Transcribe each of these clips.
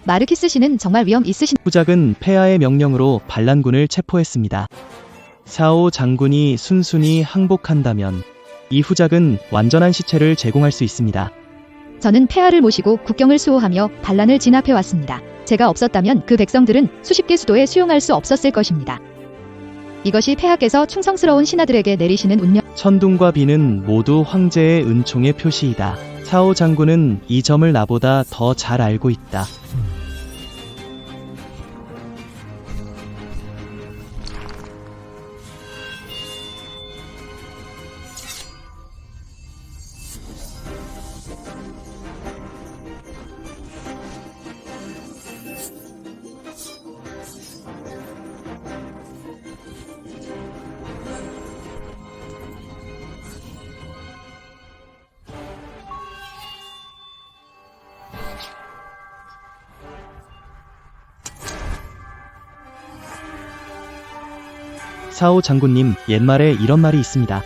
마르키스 씨는 정말 위험 있으신... 후작은 폐하의 명령으로 반란군을 체포했습니다. 샤오 장군이 순순히 항복한다면 이 후작은 완전한 시체를 제공할 수 있습니다. 저는 폐하를 모시고 국경을 수호하며 반란을 진압해왔습니다. 제가 없었다면 그 백성들은 수십 개 수도에 수용할 수 없었을 것입니다. 이것이 폐하께서 충성스러운 신하들에게 내리시는 운명. 천둥과 비는 모두 황제의 은총의 표시이다. 샤오 장군은 이 점을 나보다 더 잘 알고 있다. 샤오 장군님, 옛말에 이런 말이 있습니다.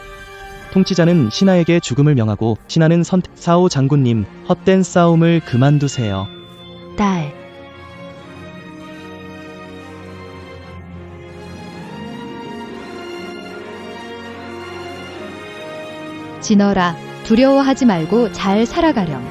통치자는 신하에게 죽음을 명하고 신하는 선택. 샤오 장군님, 헛된 싸움을 그만두세요. 딸. 진어라, 두려워하지 말고 잘 살아가렴.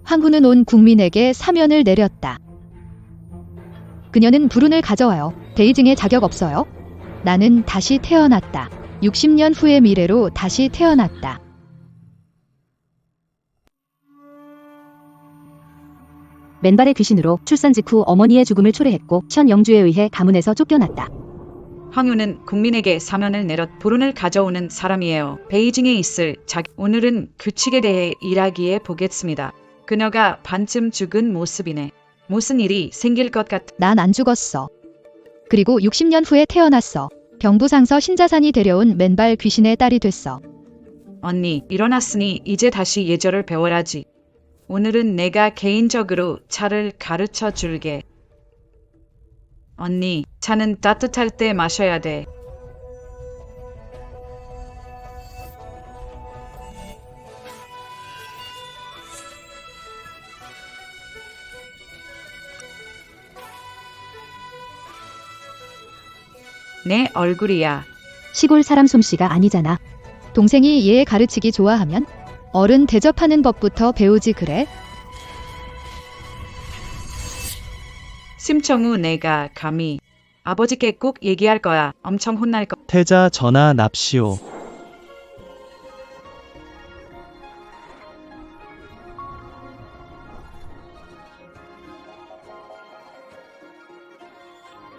황후는 온 국민에게 사면을 내렸다. 그녀는 불운을 가져와요. 베이징에 자격 없어요. 나는 다시 태어났다. 60년 후의 미래로 다시 태어났다. 맨발의 귀신으로 출산 직후 어머니의 죽음을 초래했고 션 영주에 의해 가문에서 쫓겨났다. 황후는 국민에게 사면을 내렸 불운을 가져오는 사람이에요. 베이징에 있을 오늘은 규칙에 대해 이야기해 보겠습니다. 그녀가 반쯤 죽은 모습이네. 무슨 일이 생길 것 같아. 난 안 죽었어. 그리고 60년 후에 태어났어. 경부상서 신자산이 데려온 맨발 귀신의 딸이 됐어. 언니, 일어났으니 이제 다시 예절을 배워야지. 오늘은 내가 개인적으로 차를 가르쳐 줄게. 언니, 차는 따뜻할 때 마셔야 돼. 내 얼굴이야. 시골 사람 솜씨가 아니잖아. 동생이 얘 가르치기 좋아하면 어른 대접하는 법부터 배우지 그래? 심청후 내가 감히 아버지께 꼭 얘기할 거야. 엄청 혼날 거. 태자 전하 납시오.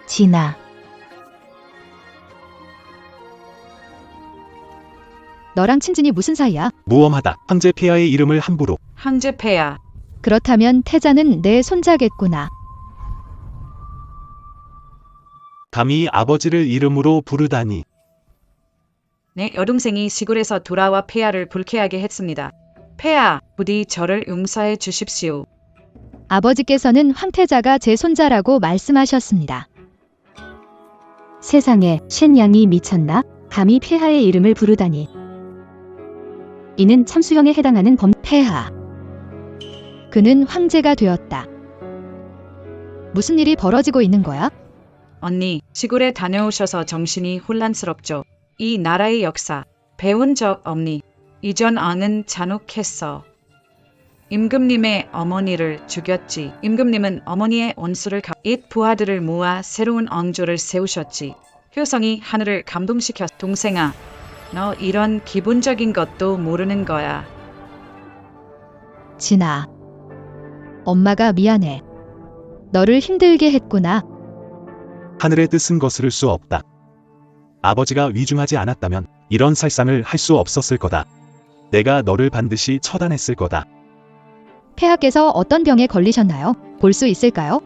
진아. 너랑 친진이 무슨 사이야? 무엄하다. 황제 폐하의 이름을 함부로. 황제 폐하. 그렇다면 태자는 내 손자겠구나. 감히 아버지를 이름으로 부르다니. 내 여동생이 시골에서 돌아와 폐하를 불쾌하게 했습니다. 폐하, 부디 저를 용서해 주십시오. 아버지께서는 황태자가 제 손자라고 말씀하셨습니다. 세상에, 신양이 미쳤나? 감히 폐하의 이름을 부르다니. 이는 참수형에 해당하는 폐하. 그는 황제가 되었다. 무슨 일이 벌어지고 있는 거야? 언니, 시골에 다녀오셔서 정신이 혼란스럽죠. 이 나라의 역사 배운 적 없니? 이전 왕은 잔혹했어. 임금님의 어머니를 죽였지. 임금님은 어머니의 원수를 잇 부하들을 모아 새로운 왕조를 세우셨지. 효성이 하늘을 감동시켰. 동생아, 너 이런 기본적인 것도 모르는 거야. 진아. 엄마가 미안해. 너를 힘들게 했구나. 하늘의 뜻은 거스를 수 없다. 아버지가 위중하지 않았다면 이런 살상을 할 수 없었을 거다. 내가 너를 반드시 처단했을 거다. 폐하께서 어떤 병에 걸리셨나요? 볼 수 있을까요?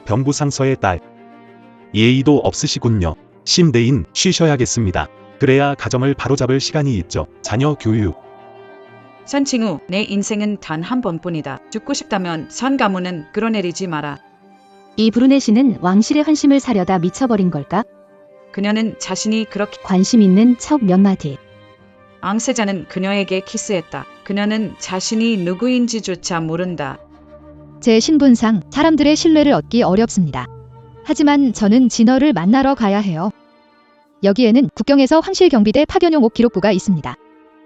병부상서의 딸. 예의도 없으시군요. 심대인 쉬셔야겠습니다. 그래야 가정을 바로잡을 시간이 있죠. 자녀 교육. 선칭우, 내 인생은 단 한 번뿐이다. 죽고 싶다면 선 가문은 끌어내리지 마라. 이 브루네시는 왕실의 환심을 사려다 미쳐버린 걸까? 그녀는 자신이 그렇게 관심 있는 척 몇 마디. 앙세자는 그녀에게 키스했다. 그녀는 자신이 누구인지조차 모른다. 제 신분상 사람들의 신뢰를 얻기 어렵습니다. 하지만 저는 진어를 만나러 가야 해요. 여기에는 국경에서 황실경비대 파견용 옥 기록부가 있습니다.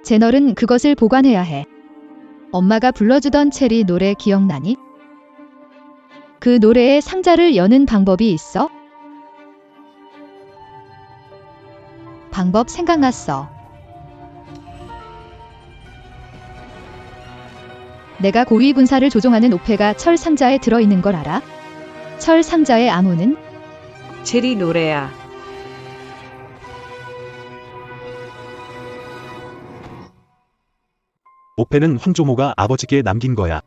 제널은 그것을 보관해야 해. 엄마가 불러주던 체리 노래 기억나니? 그 노래의 상자를 여는 방법이 있어? 방법 생각났어. 내가 고위 군사를 조종하는 옥패가 철 상자에 들어있는 걸 알아? 철 상자의 암호는? 체리 노래야. 옥패는 황조모가 아버지께 남긴 거야.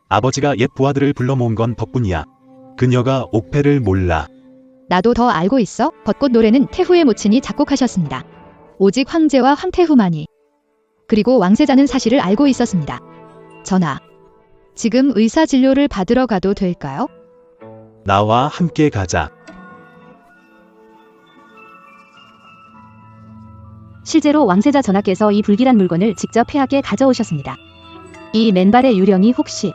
아버지가 옛 부하들을 불러 모은 건 덕분이야. 그녀가 옥패를 몰라. 나도 더 알고 있어. 벚꽃 노래는 태후의 모친이 작곡하셨습니다. 오직 황제와 황태후만이. 그리고 왕세자는 사실을 알고 있었습니다. 전하, 지금 의사 진료를 받으러 가도 될까요? 나와 함께 가자. 실제로 왕세자 전하께서 이 불길한 물건을 직접 폐하께 가져오셨습니다. 이 맨발의 유령이 혹시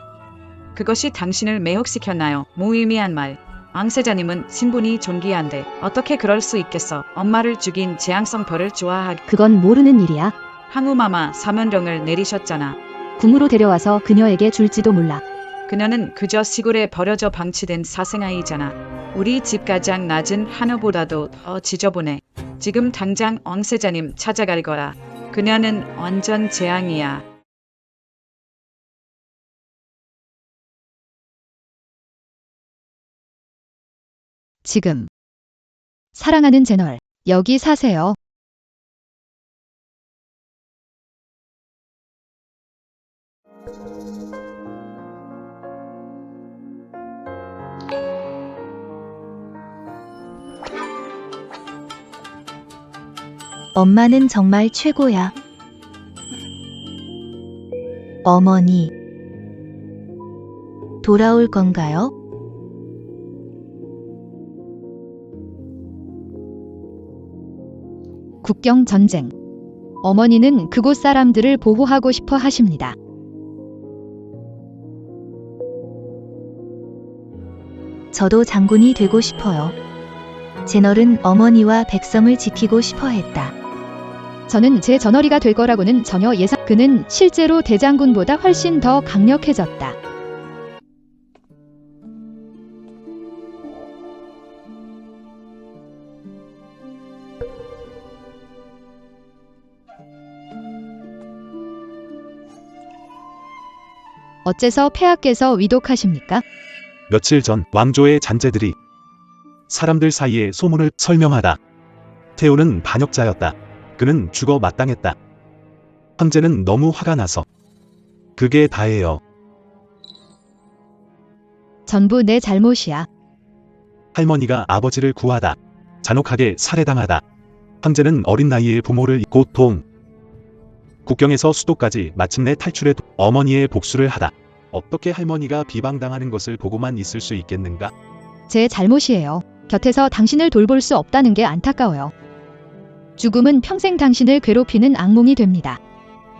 그것이 당신을 매혹시켰나요? 무의미한 말. 앙세자님은 신분이 존귀한데 어떻게 그럴 수 있겠어? 엄마를 죽인 재앙성 벌을 좋아하기. 그건 모르는 일이야. 항우마마 사면령을 내리셨잖아. 궁으로 데려와서 그녀에게 줄지도 몰라. 그녀는 그저 시골에 버려져 방치된 사생아이잖아. 우리 집 가장 낮은 하늘보다도 더 지저분해. 지금 당장 왕세자님 찾아갈 거라. 그녀는 완전 재앙이야. 지금. 사랑하는 제널, 여기 사세요. 엄마는 정말 최고야. 어머니, 돌아올 건가요? 국경 전쟁. 어머니는 그곳 사람들을 보호하고 싶어 하십니다. 저도 장군이 되고 싶어요. 제널은 어머니와 백성을 지키고 싶어 했다. 저는 제 전어리가 될 거라고는 전혀 예상. 그는 실제로 대장군보다 훨씬 더 강력해졌다. 어째서 폐하께서 위독하십니까? 며칠 전 왕조의 잔재들이 사람들 사이에 소문을 설명하다. 태우는 반역자였다. 그는 죽어 마땅했다. 황제는 너무 화가 나서. 그게 다예요. 전부 내 잘못이야. 할머니가 아버지를 구하다. 잔혹하게 살해당하다. 황제는 어린 나이에 부모를 고통. 국경에서 수도까지 마침내 탈출해 어머니의 복수를 하다. 어떻게 할머니가 비방당하는 것을 보고만 있을 수 있겠는가? 제 잘못이에요. 곁에서 당신을 돌볼 수 없다는 게 안타까워요. 죽음은 평생 당신을 괴롭히는 악몽이 됩니다.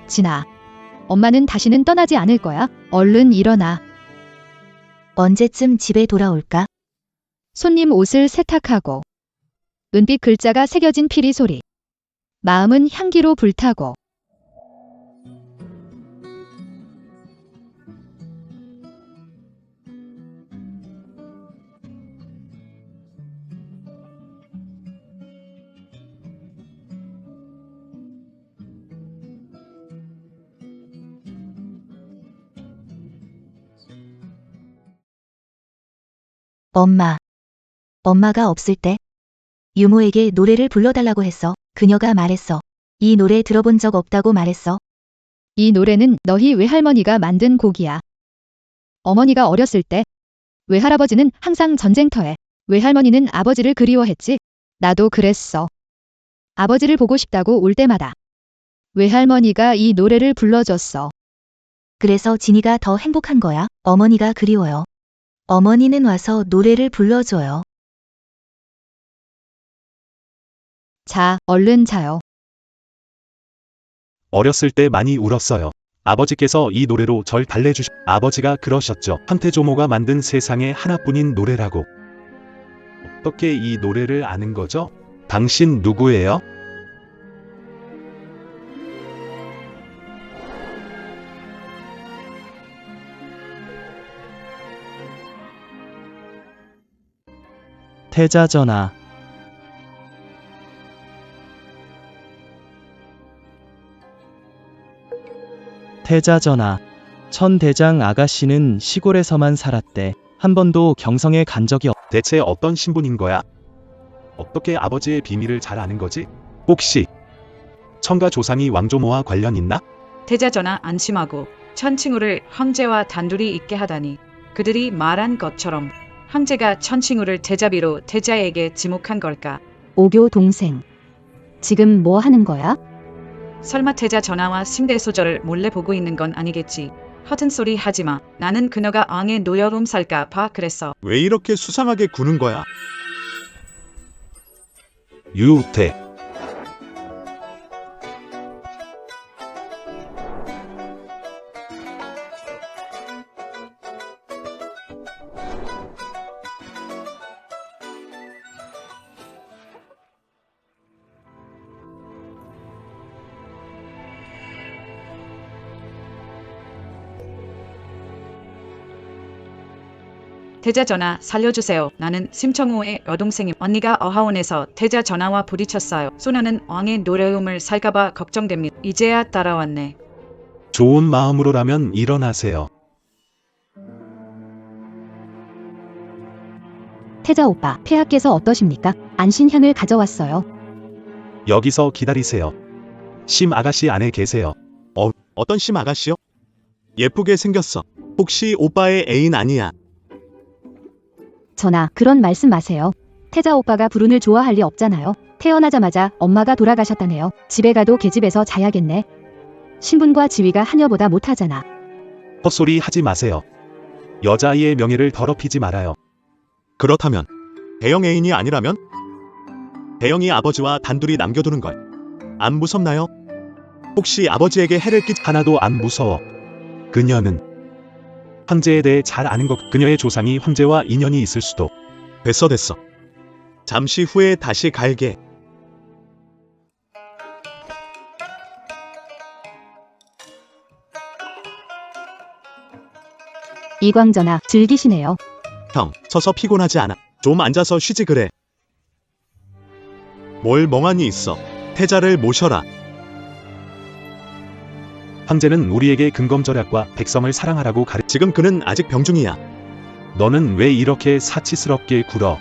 진아, 엄마는 다시는 떠나지 않을 거야. 얼른 일어나. 언제쯤 집에 돌아올까? 손님 옷을 세탁하고 은빛 글자가 새겨진 피리 소리. 마음은 향기로 불타고. 엄마가 없을 때 유모에게 노래를 불러달라고 했어. 그녀가 말했어. 이 노래 들어본 적 없다고 말했어. 이 노래는 너희 외할머니가 만든 곡이야. 어머니가 어렸을 때 외할아버지는 항상 전쟁터에, 외할머니는 아버지를 그리워했지. 나도 그랬어. 아버지를 보고 싶다고 올 때마다 외할머니가 이 노래를 불러줬어. 그래서 진이가 더 행복한 거야. 어머니가 그리워요. 어머니는 와서 노래를 불러줘요. 자, 얼른 자요. 어렸을 때 많이 울었어요. 아버지께서 이 노래로 절 달래주시. 아버지가 그러셨죠. 현태조모가 만든 세상에 하나뿐인 노래라고. 어떻게 이 노래를 아는 거죠? 당신 누구예요? 태자전하. 태자전하. 천대장 아가씨는 시골에서만 살았대. 한 번도 경성에 간 적이 없. 대체 어떤 신분인 거야? 어떻게 아버지의 비밀을 잘 아는 거지? 혹시 청가 조상이 왕조모와 관련 있나? 태자전하 안심하고 천칭후를 황제와 단둘이 있게 하다니 그들이 말한 것처럼 황제가 천칭후를 대자비로 태자에게 지목한 걸까? 오교 동생. 지금 뭐 하는 거야? 설마 태자전하와 심대소절을 몰래 보고 있는 건 아니겠지. 허튼 소리 하지마. 나는 그녀가 왕의 노여움 살까 봐 그랬어. 왜 이렇게 수상하게 구는 거야? 유태. 태자전하 살려주세요. 나는 심청후의 여동생임. 언니가 어하원에서 태자전하와 부딪혔어요. 소녀는 왕의 노려움을 살까봐 걱정됩니다. 이제야 따라왔네. 좋은 마음으로라면 일어나세요. 태자 오빠, 폐하께서 어떠십니까? 안신향을 가져왔어요. 여기서 기다리세요. 심 아가씨 안에 계세요. 어떤 심 아가씨요? 예쁘게 생겼어. 혹시 오빠의 애인 아니야? 전하, 그런 말씀 마세요. 태자 오빠가 불운을 좋아할 리 없잖아요. 태어나자마자 엄마가 돌아가셨다네요. 집에 가도 계집에서 자야겠네. 신분과 지위가 하녀보다 못하잖아. 헛소리 하지 마세요. 여자아이의 명예를 더럽히지 말아요. 그렇다면 대영 애인이 아니라면? 대영이 아버지와 단둘이 남겨두는 걸 안 무섭나요? 혹시 아버지에게 해를 하나도 안 무서워. 그녀는 황제에 대해 잘 아는 것. 그녀의 조상이 황제와 인연이 있을 수도. 됐어. 잠시 후에 다시 갈게. 이광전하, 즐기시네요. 형, 서서 피곤하지 않아. 좀 앉아서 쉬지 그래. 뭘 멍하니 있어. 태자를 모셔라. 황제는 우리에게 근검절약과 백성을 사랑하라고 지금 그는 아직 병중이야. 너는 왜 이렇게 사치스럽게 굴어?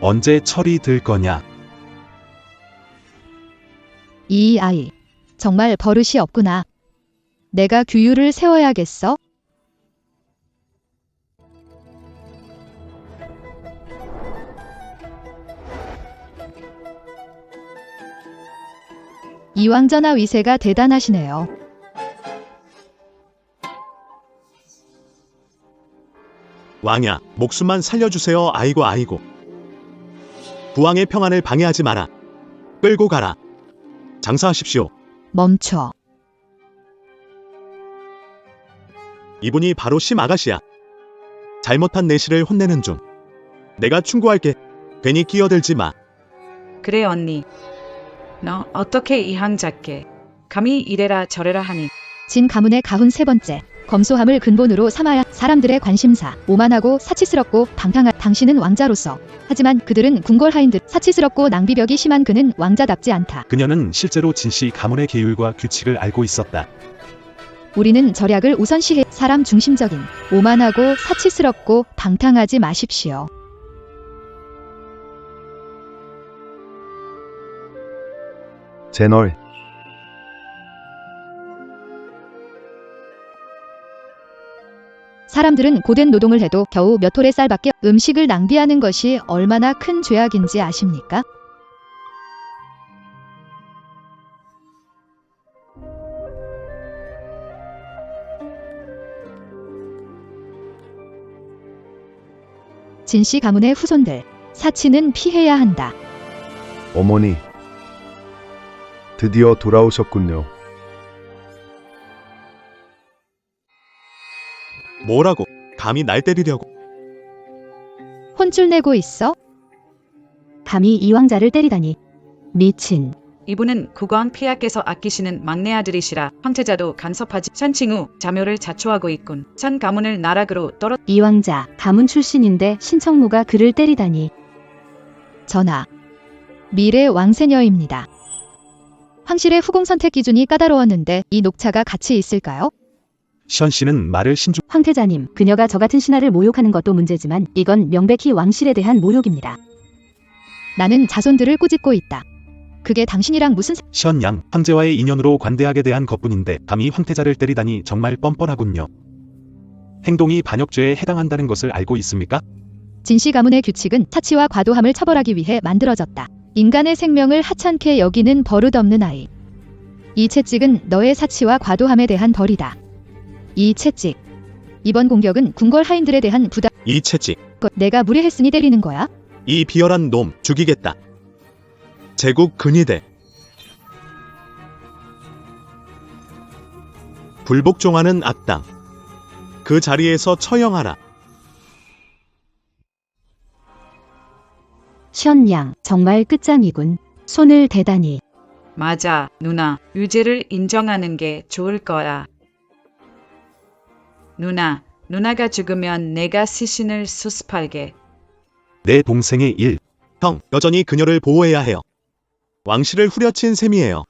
언제 철이 들 거냐? 이 아이, 정말 버릇이 없구나. 내가 규율을 세워야겠어. 이왕전하 위세가 대단하시네요. 왕야, 목숨만 살려주세요. 아이고. 부왕의 평안을 방해하지 마라. 끌고 가라. 장사하십시오. 멈춰. 이분이 바로 심 아가씨야. 잘못한 내실을 혼내는 중. 내가 충고할게. 괜히 끼어들지 마. 그래 언니. 너 어떻게 이 황자께 감히 이래라 저래라 하니. 진 가문의 가훈 세 번째. 검소함을 근본으로 삼아야 사람들의 관심사. 오만하고 사치스럽고 방탕한 당신은 왕자로서. 하지만 그들은 궁궐하인 듯 사치스럽고 낭비벽이 심한 그는 왕자답지 않다. 그녀는 실제로 진씨 가문의 계율과 규칙을 알고 있었다. 우리는 절약을 우선시해 사람 중심적인 오만하고 사치스럽고 방탕하지 마십시오. 제널 사람들은 고된 노동을 해도 겨우 몇 톨의 쌀밖에 음식을 낭비하는 것이 얼마나 큰 죄악인지 아십니까? 진씨 가문의 후손들. 사치는 피해야 한다. 어머니, 드디어 돌아오셨군요. 뭐라고? 감히 날 때리려고? 혼쭐 내고 있어? 감히 이왕자를 때리다니. 미친. 이분은 국왕 폐하께서 아끼시는 막내 아들이시라 황태자도 간섭하지 선칭후 자묘를 자초하고 있군. 전 가문을 나락으로 떨어 이왕자, 가문 출신인데 신청무가 그를 때리다니. 전하. 미래 왕세녀입니다. 황실의 후궁 선택 기준이 까다로웠는데 이 녹차가 같이 있을까요? 션 씨는 말을 신중. 황태자님, 그녀가 저 같은 신하를 모욕하는 것도 문제지만 이건 명백히 왕실에 대한 모욕입니다. 나는 자손들을 꾸짖고 있다. 그게 당신이랑 무슨 션 양, 황제와의 인연으로 관대하게 대한 것뿐인데 감히 황태자를 때리다니 정말 뻔뻔하군요. 행동이 반역죄에 해당한다는 것을 알고 있습니까? 진씨 가문의 규칙은 사치와 과도함을 처벌하기 위해 만들어졌다. 인간의 생명을 하찮게 여기는 버릇없는 아이. 이 채찍은 너의 사치와 과도함에 대한 벌이다. 이 채찍. 이번 공격은 궁궐 하인들에 대한 부담. 이 채찍, 내가 무례했으니 때리는 거야? 이 비열한 놈 죽이겠다. 제국 근위대. 불복종하는 악당. 그 자리에서 처형하라. 션양, 정말 끝장이군. 손을 대다니. 맞아, 누나. 유죄를 인정하는 게 좋을 거야. 누나가 죽으면 내가 시신을 수습할게. 내 동생의 일. 형, 여전히 그녀를 보호해야 해요. 왕실을 후려친 셈이에요.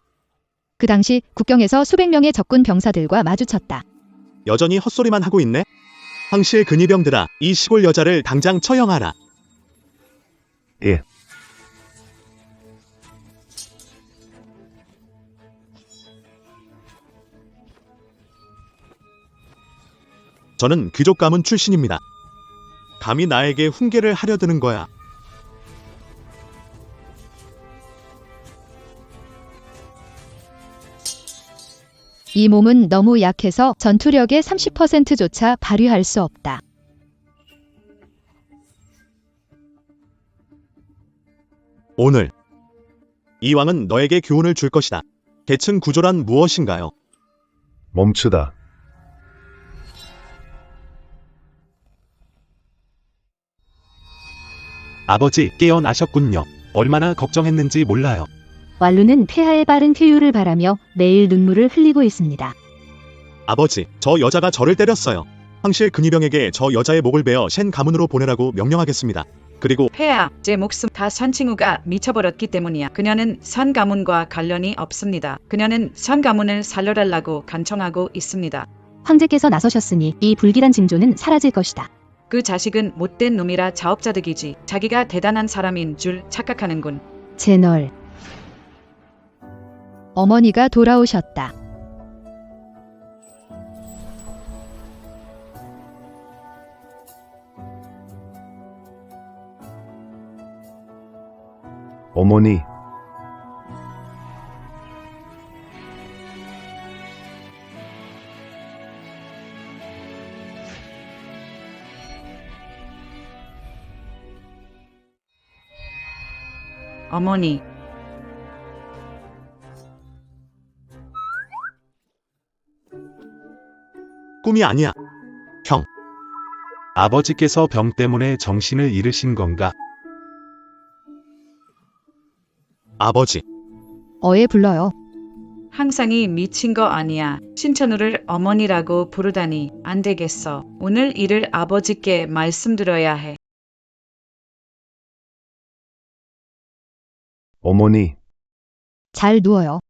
그 당시 국경에서 수백 명의 적군 병사들과 마주쳤다. 여전히 헛소리만 하고 있네? 황실 근위병들아, 이 시골 여자를 당장 처형하라. 예. 저는 귀족 가문 출신입니다. 감히 나에게 훈계를 하려 드는 거야. 이 몸은 너무 약해서 전투력의 30%조차 발휘할 수 없다. 오늘 이 왕은 너에게 교훈을 줄 것이다. 계층 구조란 무엇인가요? 멈추다. 아버지 깨어나셨군요. 얼마나 걱정했는지 몰라요. 왈루는 폐하의 빠른 쾌유를 바라며 매일 눈물을 흘리고 있습니다. 아버지, 저 여자가 저를 때렸어요. 황실 근위병에게 저 여자의 목을 베어 쉔 가문으로 보내라고 명령하겠습니다. 그리고 폐하, 제 목숨 다 선칭후가 미쳐버렸기 때문이야. 그녀는 선 가문과 관련이 없습니다. 그녀는 선 가문을 살려달라고 간청하고 있습니다. 황제께서 나서셨으니 이 불길한 징조는 사라질 것이다. 그 자식은 못된 놈이라 자업자득이지. 자기가 대단한 사람인 줄 착각하는군. 제널. 어머니가 돌아오셨다. 어머니, 어머니. 꿈이 아니야. 형, 아버지께서 병 때문에 정신을 잃으신 건가? 아버지. 어에 불러요. 항상이 미친 거 아니야. 신천우를 어머니라고 부르다니 안 되겠어. 오늘 일을 아버지께 말씀드려야 해. 어머니, 잘 누워요.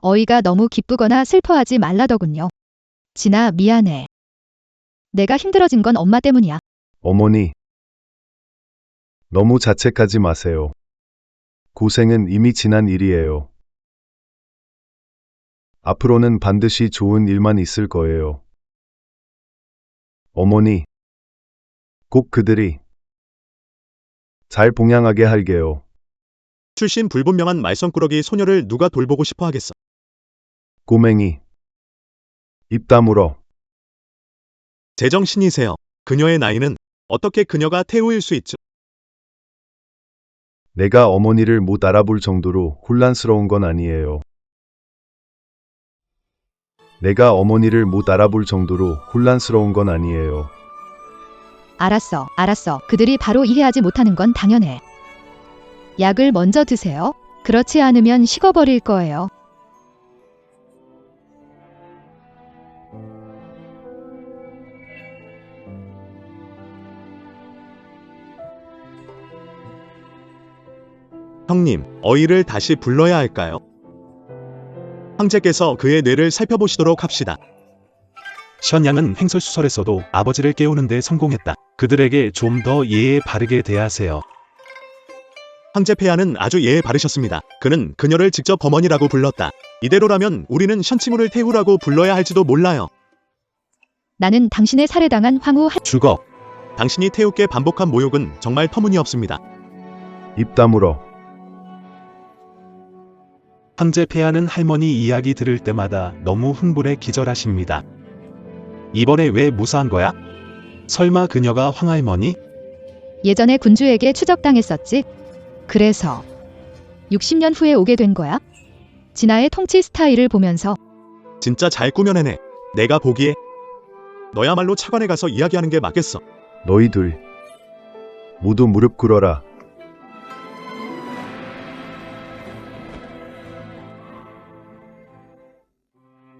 어이가 너무 기쁘거나 슬퍼하지 말라더군요. 진아, 미안해. 내가 힘들어진 건 엄마 때문이야. 어머니. 너무 자책하지 마세요. 고생은 이미 지난 일이에요. 앞으로는 반드시 좋은 일만 있을 거예요. 어머니, 꼭 그들이 잘 봉양하게 할게요. 출신 불분명한 말썽꾸러기 소녀를 누가 돌보고 싶어 하겠어. 꼬맹이, 입 다물어. 제정신이세요. 그녀의 나이는 어떻게 그녀가 태우일 수 있죠? 내가 어머니를 못 알아볼 정도로 혼란스러운 건 아니에요. 내가 어머니를 못 알아볼 정도로 혼란스러운 건 아니에요. 알았어, 알았어. 그들이 바로 이해하지 못하는 건 당연해. 약을 먼저 드세요. 그렇지 않으면 식어버릴 거예요. 형님, 어이를 다시 불러야 할까요? 황제께서 그의 뇌를 살펴보시도록 합시다. 션양은 횡설수설에서도 아버지를 깨우는 데 성공했다. 그들에게 좀 더 예의 바르게 대하세요. 황제 폐하는 아주 예에 바르셨습니다. 그는 그녀를 직접 어머니라고 불렀다. 이대로라면 우리는 션칭우를 태우라고 불러야 할지도 몰라요. 나는 당신의 살해당한 황후 죽어. 당신이 태우께 반복한 모욕은 정말 터무니없습니다. 입 다물어. 황제 폐하는 할머니 이야기 들을 때마다 너무 흥분해 기절하십니다. 이번에 왜 무사한 거야? 설마 그녀가 황할머니? 예전에 군주에게 추적당했었지. 그래서 60년 후에 오게 된 거야. 진아의 통치 스타일을 보면서 진짜 잘 꾸며내네. 내가 보기에 너야말로 차관에 가서 이야기하는 게 맞겠어. 너희들 모두 무릎 꿇어라.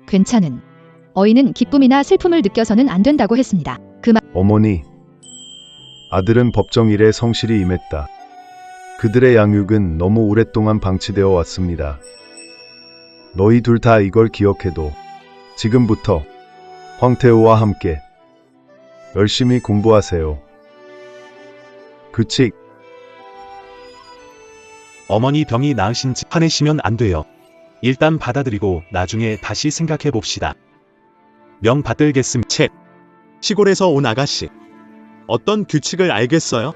괜찮은. 어이는 기쁨이나 슬픔을 느껴서는 안 된다고 했습니다. 그 말 어머니, 아들은 법정 일에 성실히 임했다. 그들의 양육은 너무 오랫동안 방치되어 왔습니다. 너희 둘 다 이걸 기억해도 지금부터 황태우와 함께 열심히 공부하세요. 규칙. 어머니 병이 나으신지 화내시면 안 돼요. 일단 받아들이고 나중에 다시 생각해 봅시다. 명 받들겠음. 책. 시골에서 온 아가씨. 어떤 규칙을 알겠어요?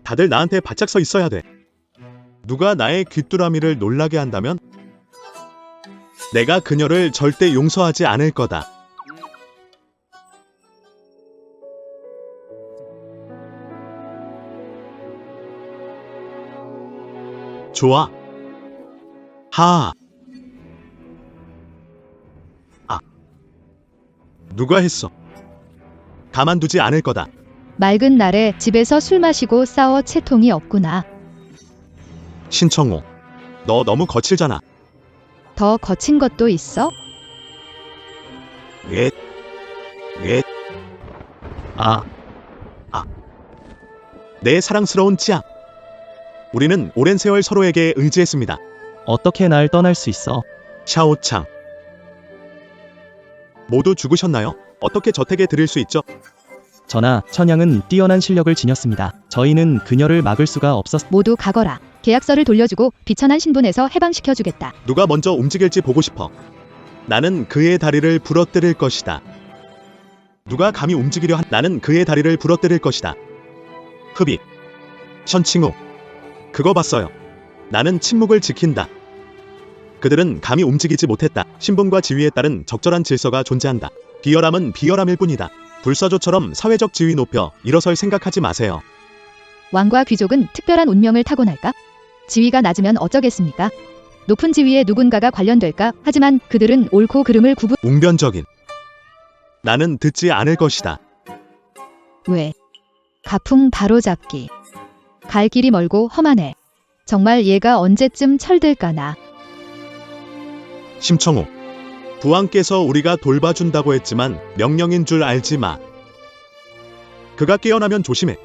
다들 나한테 바짝 서 있어야 돼. 누가 나의 귀뚜라미를 놀라게 한다면 내가 그녀를 절대 용서하지 않을 거다. 좋아. 하. 아. 누가 했어? 가만두지 않을 거다. 맑은 날에 집에서 술 마시고 싸워 채통이 없구나. 신청호. 너 너무 거칠잖아. 더 거친 것도 있어? 예. 예. 아. 아. 내 사랑스러운 찌양. 우리는 오랜 세월 서로에게 의지했습니다. 어떻게 날 떠날 수 있어? 샤오창. 모두 죽으셨나요? 어떻게 저택에 들일 수 있죠? 전하, 천양은 뛰어난 실력을 지녔습니다. 저희는 그녀를 막을 수가 없었... 모두 가거라. 계약서를 돌려주고 비천한 신분에서 해방시켜주겠다. 누가 먼저 움직일지 보고 싶어. 나는 그의 다리를 부러뜨릴 것이다. 누가 감히 움직이려 한... 나는 그의 다리를 부러뜨릴 것이다. 흡입. 션칭우. 그거 봤어요. 나는 침묵을 지킨다. 그들은 감히 움직이지 못했다. 신분과 지위에 따른 적절한 질서가 존재한다. 비열함은 비열함일 뿐이다. 불사조처럼 사회적 지위 높여 일어설 생각하지 마세요. 왕과 귀족은 특별한 운명을 타고날까? 지위가 낮으면 어쩌겠습니까? 높은 지위에 누군가가 관련될까? 하지만 그들은 옳고 그름을 구분... 웅변적인. 나는 듣지 않을 것이다. 왜? 가풍 바로잡기. 갈 길이 멀고 험하네. 정말 얘가 언제쯤 철들까나. 심청호. 부왕께서 우리가 돌봐준다고 했지만 명령인 줄 알지 마. 그가 깨어나면 조심해.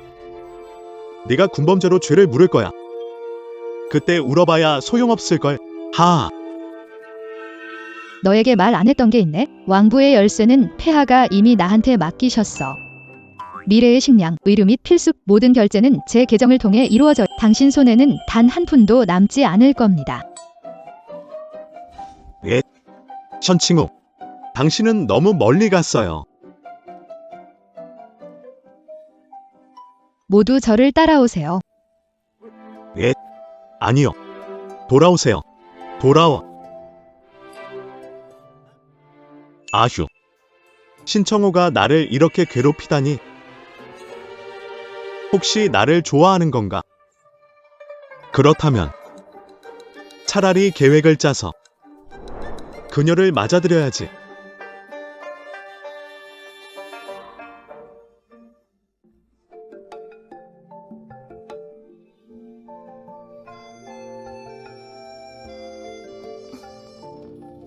네가 군범죄로 죄를 물을 거야. 그때 울어봐야 소용없을걸. 하. 너에게 말 안 했던 게 있네. 왕부의 열쇠는 폐하가 이미 나한테 맡기셨어. 미래의 식량, 의류 및 필수 모든 결제는 제 계정을 통해 이루어져 당신 손에는 단 한 푼도 남지 않을 겁니다. 예. 션칭우. 당신은 너무 멀리 갔어요. 모두 저를 따라오세요. 예. 아니요. 돌아오세요. 돌아와. 아휴. 신청호가 나를 이렇게 괴롭히다니. 혹시 나를 좋아하는 건가? 그렇다면 차라리 계획을 짜서 그녀를 맞아들여야지.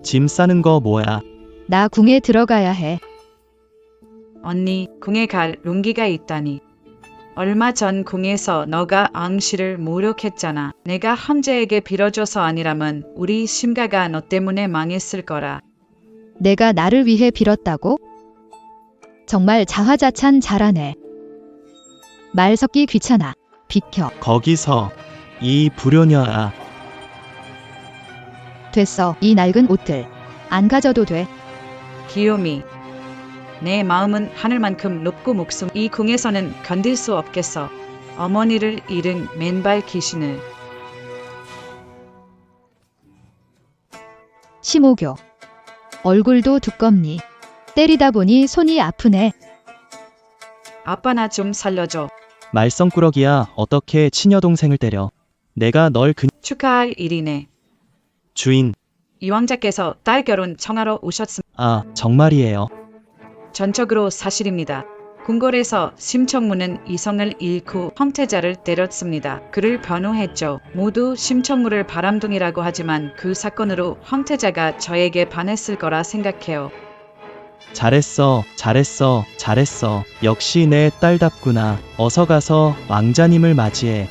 짐 싸는 거 뭐야? 나 궁에 들어가야 해. 언니, 궁에 갈 용기가 있다니. 얼마 전 궁에서 너가 앙시를 모욕했잖아. 내가 헌재에게 빌어줘서 아니라면 우리 심가가 너 때문에 망했을 거라. 내가 나를 위해 빌었다고? 정말 자화자찬 잘하네. 말 섞기 귀찮아. 비켜. 거기서 이 불효녀아. 됐어. 이 낡은 옷들. 안 가져도 돼. 기요미. 내 마음은 하늘만큼 높고 목숨 이 궁에서는 견딜 수 없겠어. 어머니를 잃은 맨발 귀신을. 심호교. 얼굴도 두껍니. 때리다 보니 손이 아프네. 아빠 나 좀 살려줘. 말썽꾸러기야 어떻게 치녀 동생을 때려. 내가 널 축하할 일이네. 주인. 이왕자께서 딸 결혼 청하러 오셨습니다. 아, 정말이에요. 전적으로 사실입니다. 궁궐에서 심청무는 이성을 잃고 황태자를 때렸습니다. 그를 변호했죠. 모두 심청무를 바람둥이라고 하지만 그 사건으로 황태자가 저에게 반했을 거라 생각해요. 잘했어, 잘했어, 잘했어. 역시 내 딸답구나. 어서 가서 왕자님을 맞이해.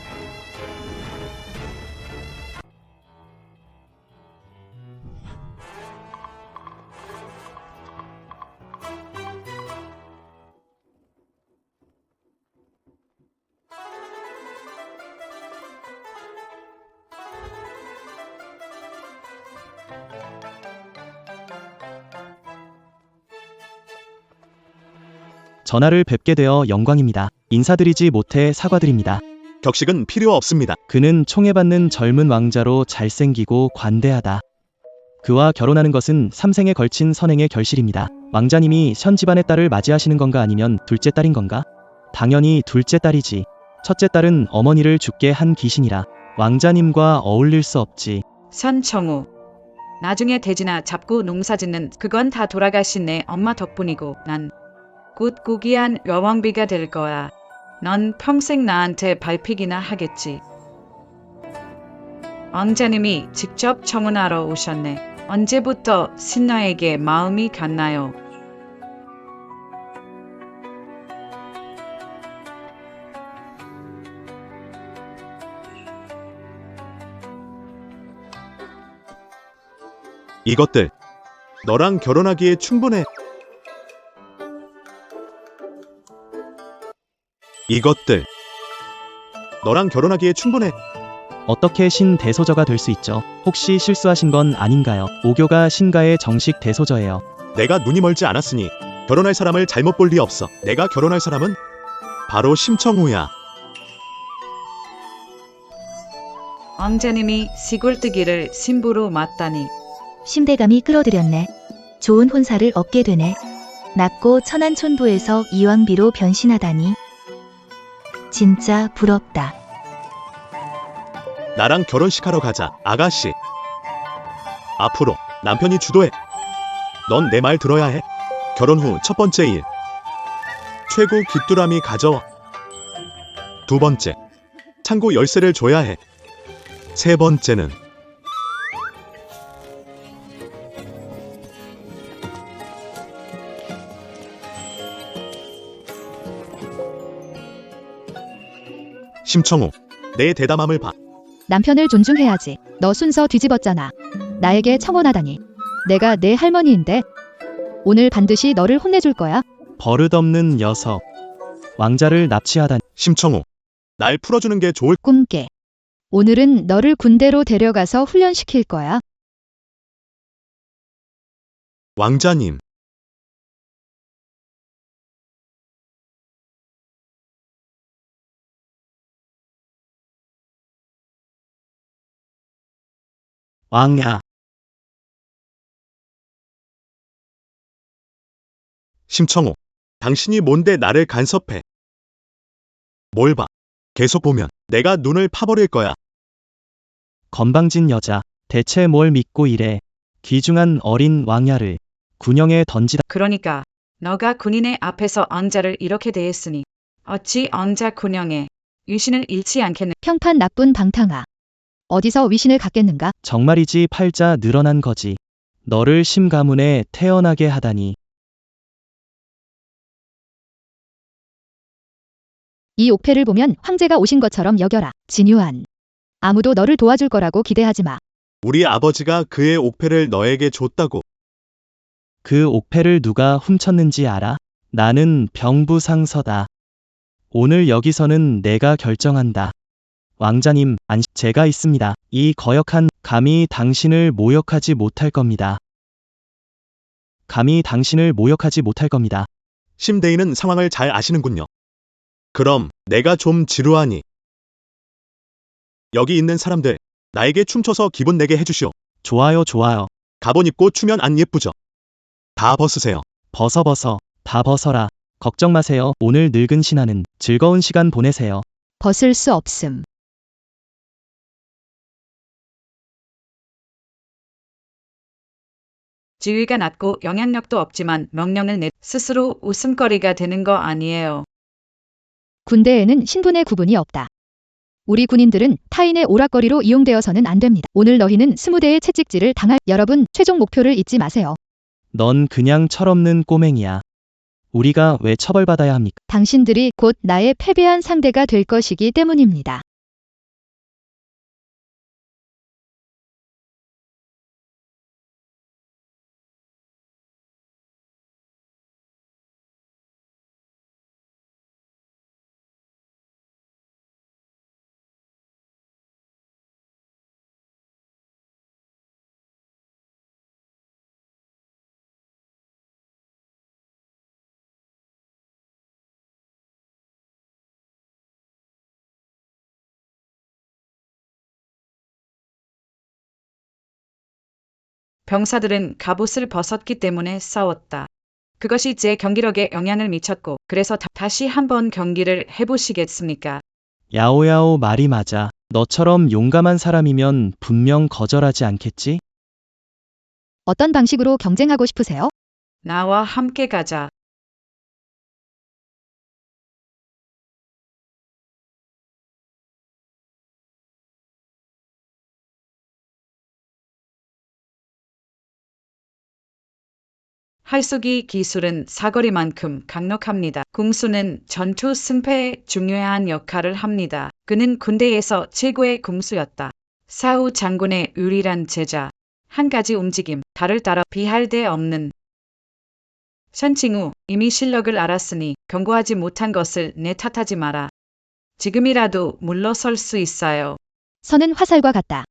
전하를 뵙게 되어 영광입니다. 인사드리지 못해 사과드립니다. 격식은 필요 없습니다. 그는 총애받는 젊은 왕자로 잘생기고 관대하다. 그와 결혼하는 것은 3생에 걸친 선행의 결실입니다. 왕자님이 현 집안의 딸을 맞이하시는 건가 아니면 둘째 딸인 건가? 당연히 둘째 딸이지. 첫째 딸은 어머니를 죽게 한 귀신이라 왕자님과 어울릴 수 없지. 선청우. 나중에 돼지나 잡고 농사짓는 그건 다 돌아가신 내 엄마 덕분이고 난 곧 고귀한 여왕비가 될 거야. 넌 평생 나한테 밟히기나 하겠지. 왕자님이 직접 청혼하러 오셨네. 언제부터 신하에게 마음이 갔나요? 이것들 너랑 결혼하기에 충분해. 이것들 너랑 결혼하기에 충분해. 어떻게 신 대소저가 될 수 있죠? 혹시 실수하신 건 아닌가요? 오교가 신가의 정식 대소저예요. 내가 눈이 멀지 않았으니 결혼할 사람을 잘못 볼 리 없어. 내가 결혼할 사람은 바로 심청우야. 왕자님이 시골뜨기를 신부로 맞다니. 심대감이 끌어들였네. 좋은 혼사를 얻게 되네. 낮고 천한 촌부에서 이왕비로 변신하다니. 진짜 부럽다. 나랑 결혼식하러 가자, 아가씨. 앞으로 남편이 주도해. 넌 내 말 들어야 해. 결혼 후 첫 번째 일. 최고 귀뚜라미 가져와. 두 번째. 창고 열쇠를 줘야 해. 세 번째는 심청우, 내 대담함을 봐. 남편을 존중해야지. 너 순서 뒤집었잖아. 나에게 청혼하다니. 내가 내 할머니인데. 오늘 반드시 너를 혼내줄 거야. 버릇없는 녀석. 왕자를 납치하다니. 심청우, 날 풀어주는 게 좋을. 꿈깨. 오늘은 너를 군대로 데려가서 훈련시킬 거야. 왕자님. 왕야. 심청호, 당신이 뭔데 나를 간섭해? 뭘 봐? 계속 보면 내가 눈을 파버릴 거야. 건방진 여자, 대체 뭘 믿고 이래. 귀중한 어린 왕야를 군영에 던지다. 그러니까 너가 군인의 앞에서 왕자를 이렇게 대했으니 어찌 왕자 군영에 유신을 잃지 않겠는. 평판 나쁜 방탕아. 어디서 위신을 갖겠는가? 정말이지 팔자 늘어난 거지. 너를 심가문에 태어나게 하다니. 이 옥패를 보면 황제가 오신 것처럼 여겨라. 진유한. 아무도 너를 도와줄 거라고 기대하지 마. 우리 아버지가 그의 옥패를 너에게 줬다고. 그 옥패를 누가 훔쳤는지 알아? 나는 병부상서다. 오늘 여기서는 내가 결정한다. 왕자님, 제가 있습니다. 이 거역한 감히 당신을 모욕하지 못할 겁니다. 감히 당신을 모욕하지 못할 겁니다. 심대인은 상황을 잘 아시는군요. 그럼 내가 좀 지루하니 여기 있는 사람들 나에게 춤춰서 기분 내게 해주시오. 좋아요, 좋아요. 가본 입고 추면 안 예쁘죠? 다 벗으세요. 벗어. 다 벗어라. 걱정 마세요. 오늘 늙은 신하는 즐거운 시간 보내세요. 벗을 수 없음. 지위가 낮고 영향력도 없지만 명령을 내 스스로 웃음거리가 되는 거 아니에요. 군대에는 신분의 구분이 없다. 우리 군인들은 타인의 오락거리로 이용되어서는 안 됩니다. 오늘 너희는 20대의 채찍질을 당할. 여러분, 최종 목표를 잊지 마세요. 넌 그냥 철없는 꼬맹이야. 우리가 왜 처벌받아야 합니까? 당신들이 곧 나의 패배한 상대가 될 것이기 때문입니다. 병사들은 갑옷을 벗었기 때문에 싸웠다. 그것이 제 경기력에 영향을 미쳤고 그래서 다시 한번 경기를 해보시겠습니까? 야오야오 말이 맞아. 너처럼 용감한 사람이면 분명 거절하지 않겠지? 어떤 방식으로 경쟁하고 싶으세요? 나와 함께 가자. 활쏘기 기술은 사거리만큼 강력합니다. 궁수는 전투 승패에 중요한 역할을 합니다. 그는 군대에서 최고의 궁수였다. 사후 장군의 유일한 제자. 한 가지 움직임, 달을 따라 비할 데 없는. 선칭후, 이미 실력을 알았으니 경고하지 못한 것을 내 탓하지 마라. 지금이라도 물러설 수 있어요. 선은 화살과 같다.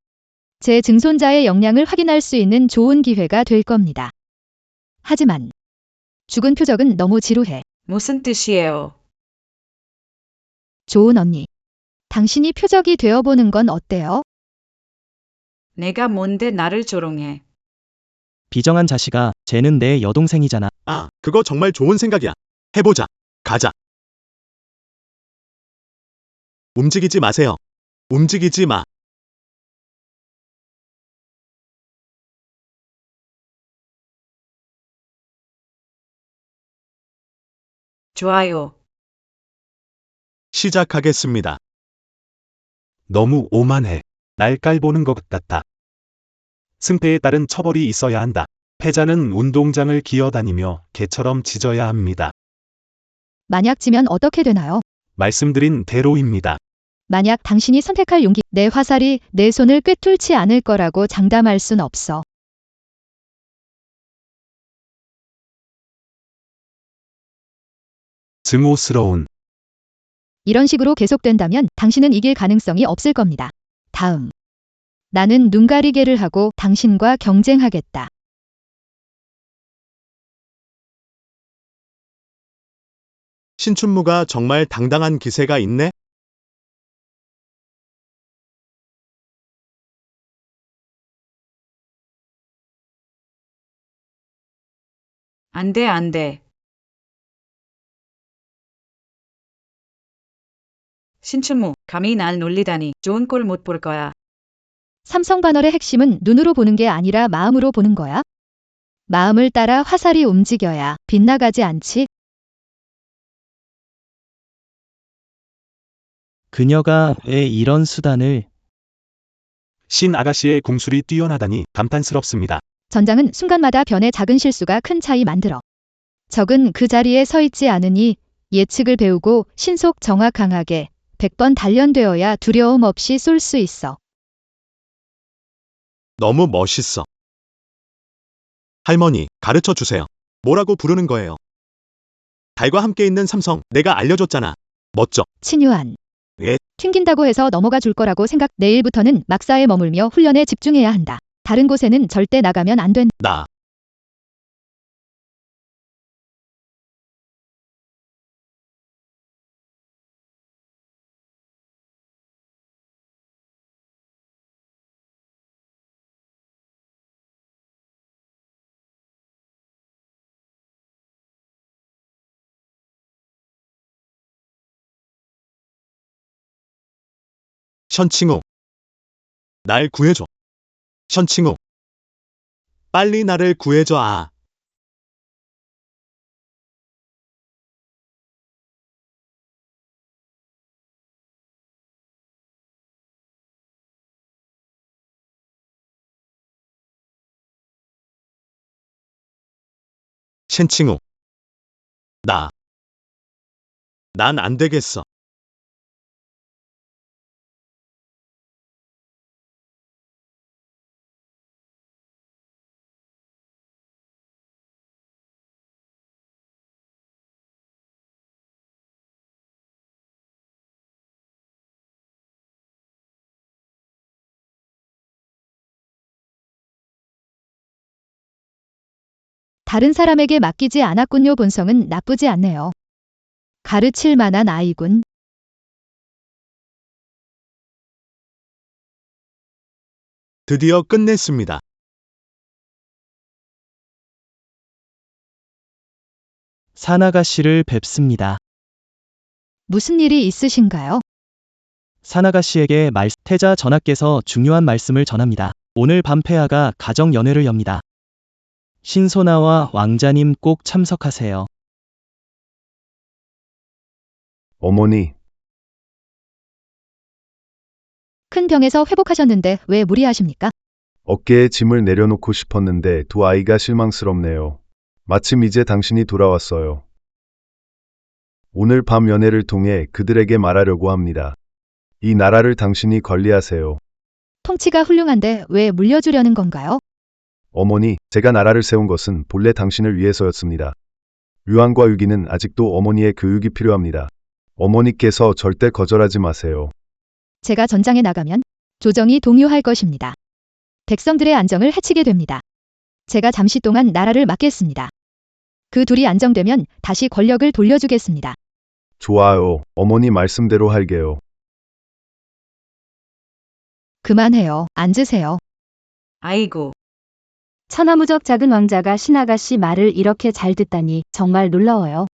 제 증손자의 역량을 확인할 수 있는 좋은 기회가 될 겁니다. 하지만 죽은 표적은 너무 지루해. 무슨 뜻이에요? 좋은 언니. 당신이 표적이 되어보는 건 어때요? 내가 뭔데 나를 조롱해. 비정한 자식아, 쟤는 내 여동생이잖아. 아, 그거 정말 좋은 생각이야. 해보자. 가자. 움직이지 마세요. 움직이지 마. 좋아요. 시작하겠습니다. 너무 오만해. 날 깔보는 것 같아. 승패에 따른 처벌이 있어야 한다. 패자는 운동장을 기어다니며 개처럼 짖어야 합니다. 만약 지면 어떻게 되나요? 말씀드린 대로입니다. 만약 당신이 선택할 용기, 내 화살이 내 손을 꿰뚫지 않을 거라고 장담할 순 없어. 증오스러운. 이런 식으로 계속된다면 당신은 이길 가능성이 없을 겁니다. 다음. 나는 눈가리개를 하고 당신과 경쟁하겠다. 신춘무가 정말 당당한 기세가 있네? 안 돼, 안 돼. 신춘무, 감히 날 놀리다니 좋은 꼴 못 볼 거야. 삼성 반월의 핵심은 눈으로 보는 게 아니라 마음으로 보는 거야. 마음을 따라 화살이 움직여야 빗나가지 않지. 그녀가 왜 이런 수단을 신 아가씨의 궁술이 뛰어나다니 감탄스럽습니다. 전장은 순간마다 변의 작은 실수가 큰 차이 만들어. 적은 그 자리에 서 있지 않으니 예측을 배우고 신속 정확하게 100번 단련되어야 두려움 없이 쏠 수 있어. 너무 멋있어. 할머니, 가르쳐 주세요. 뭐라고 부르는 거예요? 달과 함께 있는 삼성, 내가 알려줬잖아. 멋져. 친유한. 예. 튕긴다고 해서 넘어가 줄 거라고 생각. 내일부터는 막사에 머물며 훈련에 집중해야 한다. 다른 곳에는 절대 나가면 안 된. 나. 션칭우. 날 구해줘. 션칭우. 빨리 나를 구해줘. 아. 션칭우. 난 안 되겠어. 다른 사람에게 맡기지 않았군요. 본성은 나쁘지 않네요. 가르칠 만한 아이군. 드디어 끝냈습니다. 산아가씨를 뵙습니다. 무슨 일이 있으신가요? 산아가씨에게 태자 전하께서 중요한 말씀을 전합니다. 오늘 밤 폐하가 가정 연회를 엽니다. 신소나와 왕자님 꼭 참석하세요. 어머니, 큰 병에서 회복하셨는데 왜 무리하십니까? 어깨에 짐을 내려놓고 싶었는데 두 아이가 실망스럽네요. 마침 이제 당신이 돌아왔어요. 오늘 밤 연회를 통해 그들에게 말하려고 합니다. 이 나라를 당신이 관리하세요. 통치가 훌륭한데 왜 물려주려는 건가요? 어머니, 제가 나라를 세운 것은 본래 당신을 위해서였습니다. 유한과 유기는 아직도 어머니의 교육이 필요합니다. 어머니께서 절대 거절하지 마세요. 제가 전장에 나가면 조정이 동요할 것입니다. 백성들의 안정을 해치게 됩니다. 제가 잠시 동안 나라를 맡겠습니다. 그 둘이 안정되면 다시 권력을 돌려주겠습니다. 좋아요. 어머니 말씀대로 할게요. 그만해요. 앉으세요. 아이고, 천하무적 작은 왕자가 신아가씨 말을 이렇게 잘 듣다니 정말 놀라워요.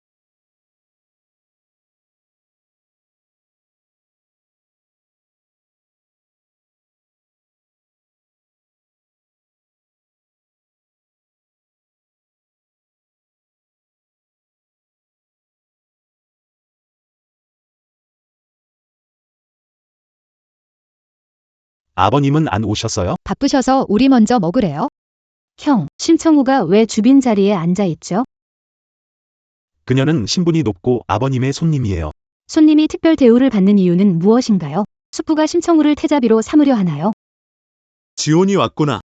아버님은 안 오셨어요? 바쁘셔서 우리 먼저 먹으래요. 형, 심청우가 왜 주빈 자리에 앉아 있죠? 그녀는 신분이 높고 아버님의 손님이에요. 손님이 특별 대우를 받는 이유는 무엇인가요? 숙부가 심청우를 태자비로 삼으려 하나요? 지온이 왔구나.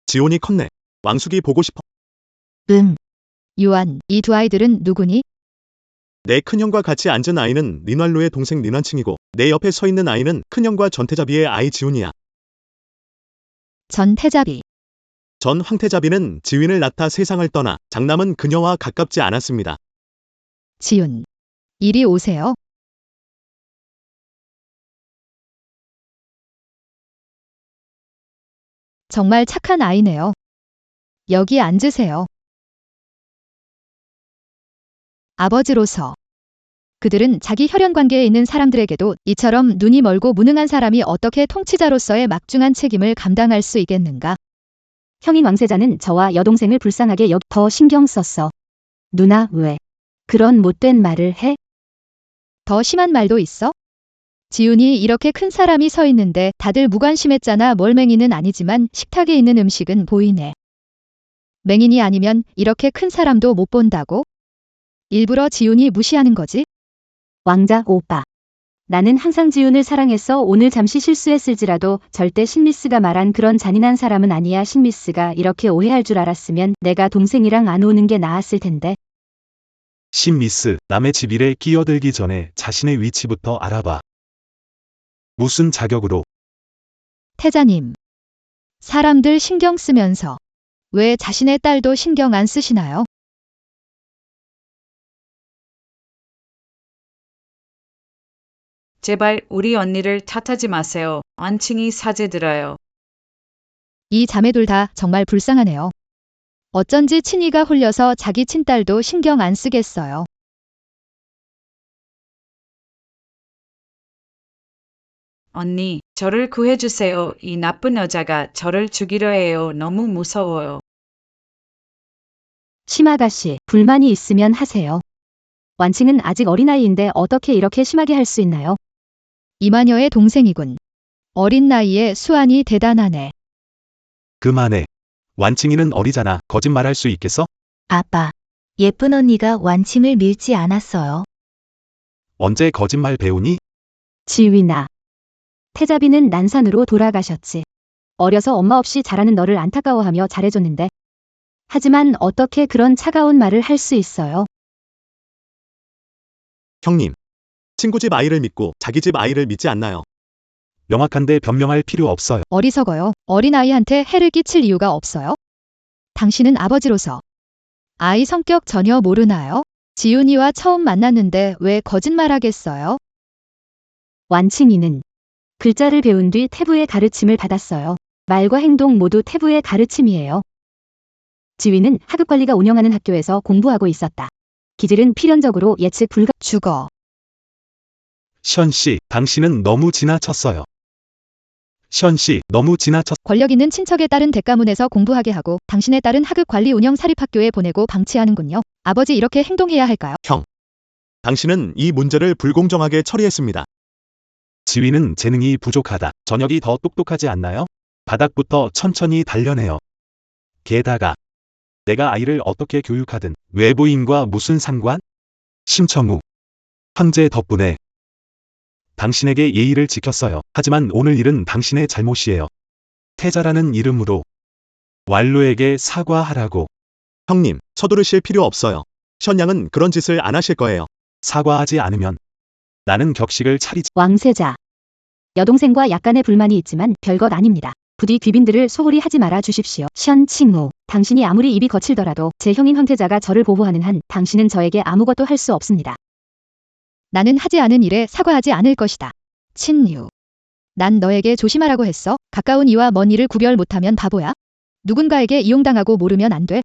지온이 컸네. 왕숙이 보고 싶어. 유한, 이 두 아이들은 누구니? 내 큰형과 같이 앉은 아이는 린왈로의 동생 린완칭이고 내 옆에 서 있는 아이는 큰형과 전태자비의 아이 지훈이야. 전태자비. 전 황태자비는 지윈을 낳다 세상을 떠나 장남은 그녀와 가깝지 않았습니다. 지훈. 이리 오세요. 정말 착한 아이네요. 여기 앉으세요. 아버지로서 그들은 자기 혈연 관계에 있는 사람들에게도 이처럼 눈이 멀고 무능한 사람이 어떻게 통치자로서의 막중한 책임을 감당할 수 있겠는가? 형인 왕세자는 저와 여동생을 불쌍하게 더 신경 썼어. 누나, 왜 그런 못된 말을 해? 더 심한 말도 있어? 지훈이 이렇게 큰 사람이 서 있는데 다들 무관심했잖아. 멀맹이는 아니지만 식탁에 있는 음식은 보이네. 맹인이 아니면 이렇게 큰 사람도 못 본다고? 일부러 지훈이 무시하는 거지? 왕자 오빠. 나는 항상 지훈을 사랑했어. 오늘 잠시 실수했을지라도 절대 신미스가 말한 그런 잔인한 사람은 아니야. 신미스가 이렇게 오해할 줄 알았으면 내가 동생이랑 안 오는 게 나았을 텐데. 신미스, 남의 집 일에 끼어들기 전에 자신의 위치부터 알아봐. 무슨 자격으로? 태자님. 사람들 신경 쓰면서 왜 자신의 딸도 신경 안 쓰시나요? 제발 우리 언니를 탓하지 마세요. 안칭이 사죄드려요. 이 자매둘 다 정말 불쌍하네요. 어쩐지 친이가 홀려서 자기 친딸도 신경 안 쓰겠어요. 언니, 저를 구해주세요. 이 나쁜 여자가 저를 죽이려 해요. 너무 무서워요. 심아가씨, 불만이 있으면 하세요. 완칭은 아직 어린아이인데 어떻게 이렇게 심하게 할 수 있나요? 이마녀의 동생이군. 어린 나이에 수완이 대단하네. 그만해. 완칭이는 어리잖아. 거짓말할 수 있겠어? 아빠, 예쁜 언니가 완칭을 밀지 않았어요. 언제 거짓말 배우니? 지휘나. 태자비는 난산으로 돌아가셨지. 어려서 엄마 없이 자라는 너를 안타까워하며 잘해줬는데. 하지만 어떻게 그런 차가운 말을 할 수 있어요? 형님. 친구 집 아이를 믿고 자기 집 아이를 믿지 않나요? 명확한데 변명할 필요 없어요. 어리석어요. 어린아이한테 해를 끼칠 이유가 없어요. 당신은 아버지로서 아이 성격 전혀 모르나요? 지훈이와 처음 만났는데 왜 거짓말하겠어요? 완칭이는 글자를 배운 뒤 태부의 가르침을 받았어요. 말과 행동 모두 태부의 가르침이에요. 지휘는 하급관리가 운영하는 학교에서 공부하고 있었다. 기질은 필연적으로 예측 불가. 죽어. 션씨, 당신은 너무 지나쳤어요. 션씨, 너무 지나쳤... 권력 있는 친척의 딸은 대가문에서 공부하게 하고 당신의 딸은 하급 관리 운영 사립학교에 보내고 방치하는군요. 아버지 이렇게 행동해야 할까요? 형. 당신은 이 문제를 불공정하게 처리했습니다. 지휘는 재능이 부족하다. 저녁이 더 똑똑하지 않나요? 바닥부터 천천히 단련해요. 게다가 내가 아이를 어떻게 교육하든 외부인과 무슨 상관? 심청우. 황제 덕분에 당신에게 예의를 지켰어요. 하지만 오늘 일은 당신의 잘못이에요. 태자라는 이름으로 왈로에게 사과하라고. 형님, 서두르실 필요 없어요. 션양은 그런 짓을 안 하실 거예요. 사과하지 않으면 나는 격식을 차리지. 왕세자. 여동생과 약간의 불만이 있지만 별것 아닙니다. 부디 귀빈들을 소홀히 하지 말아 주십시오. 션칭우, 당신이 아무리 입이 거칠더라도 제 형인 황태자가 저를 보호하는 한 당신은 저에게 아무것도 할 수 없습니다. 나는 하지 않은 일에 사과하지 않을 것이다. 친유. 난 너에게 조심하라고 했어. 가까운 이와 먼 이를 구별 못하면 바보야. 누군가에게 이용당하고 모르면 안 돼.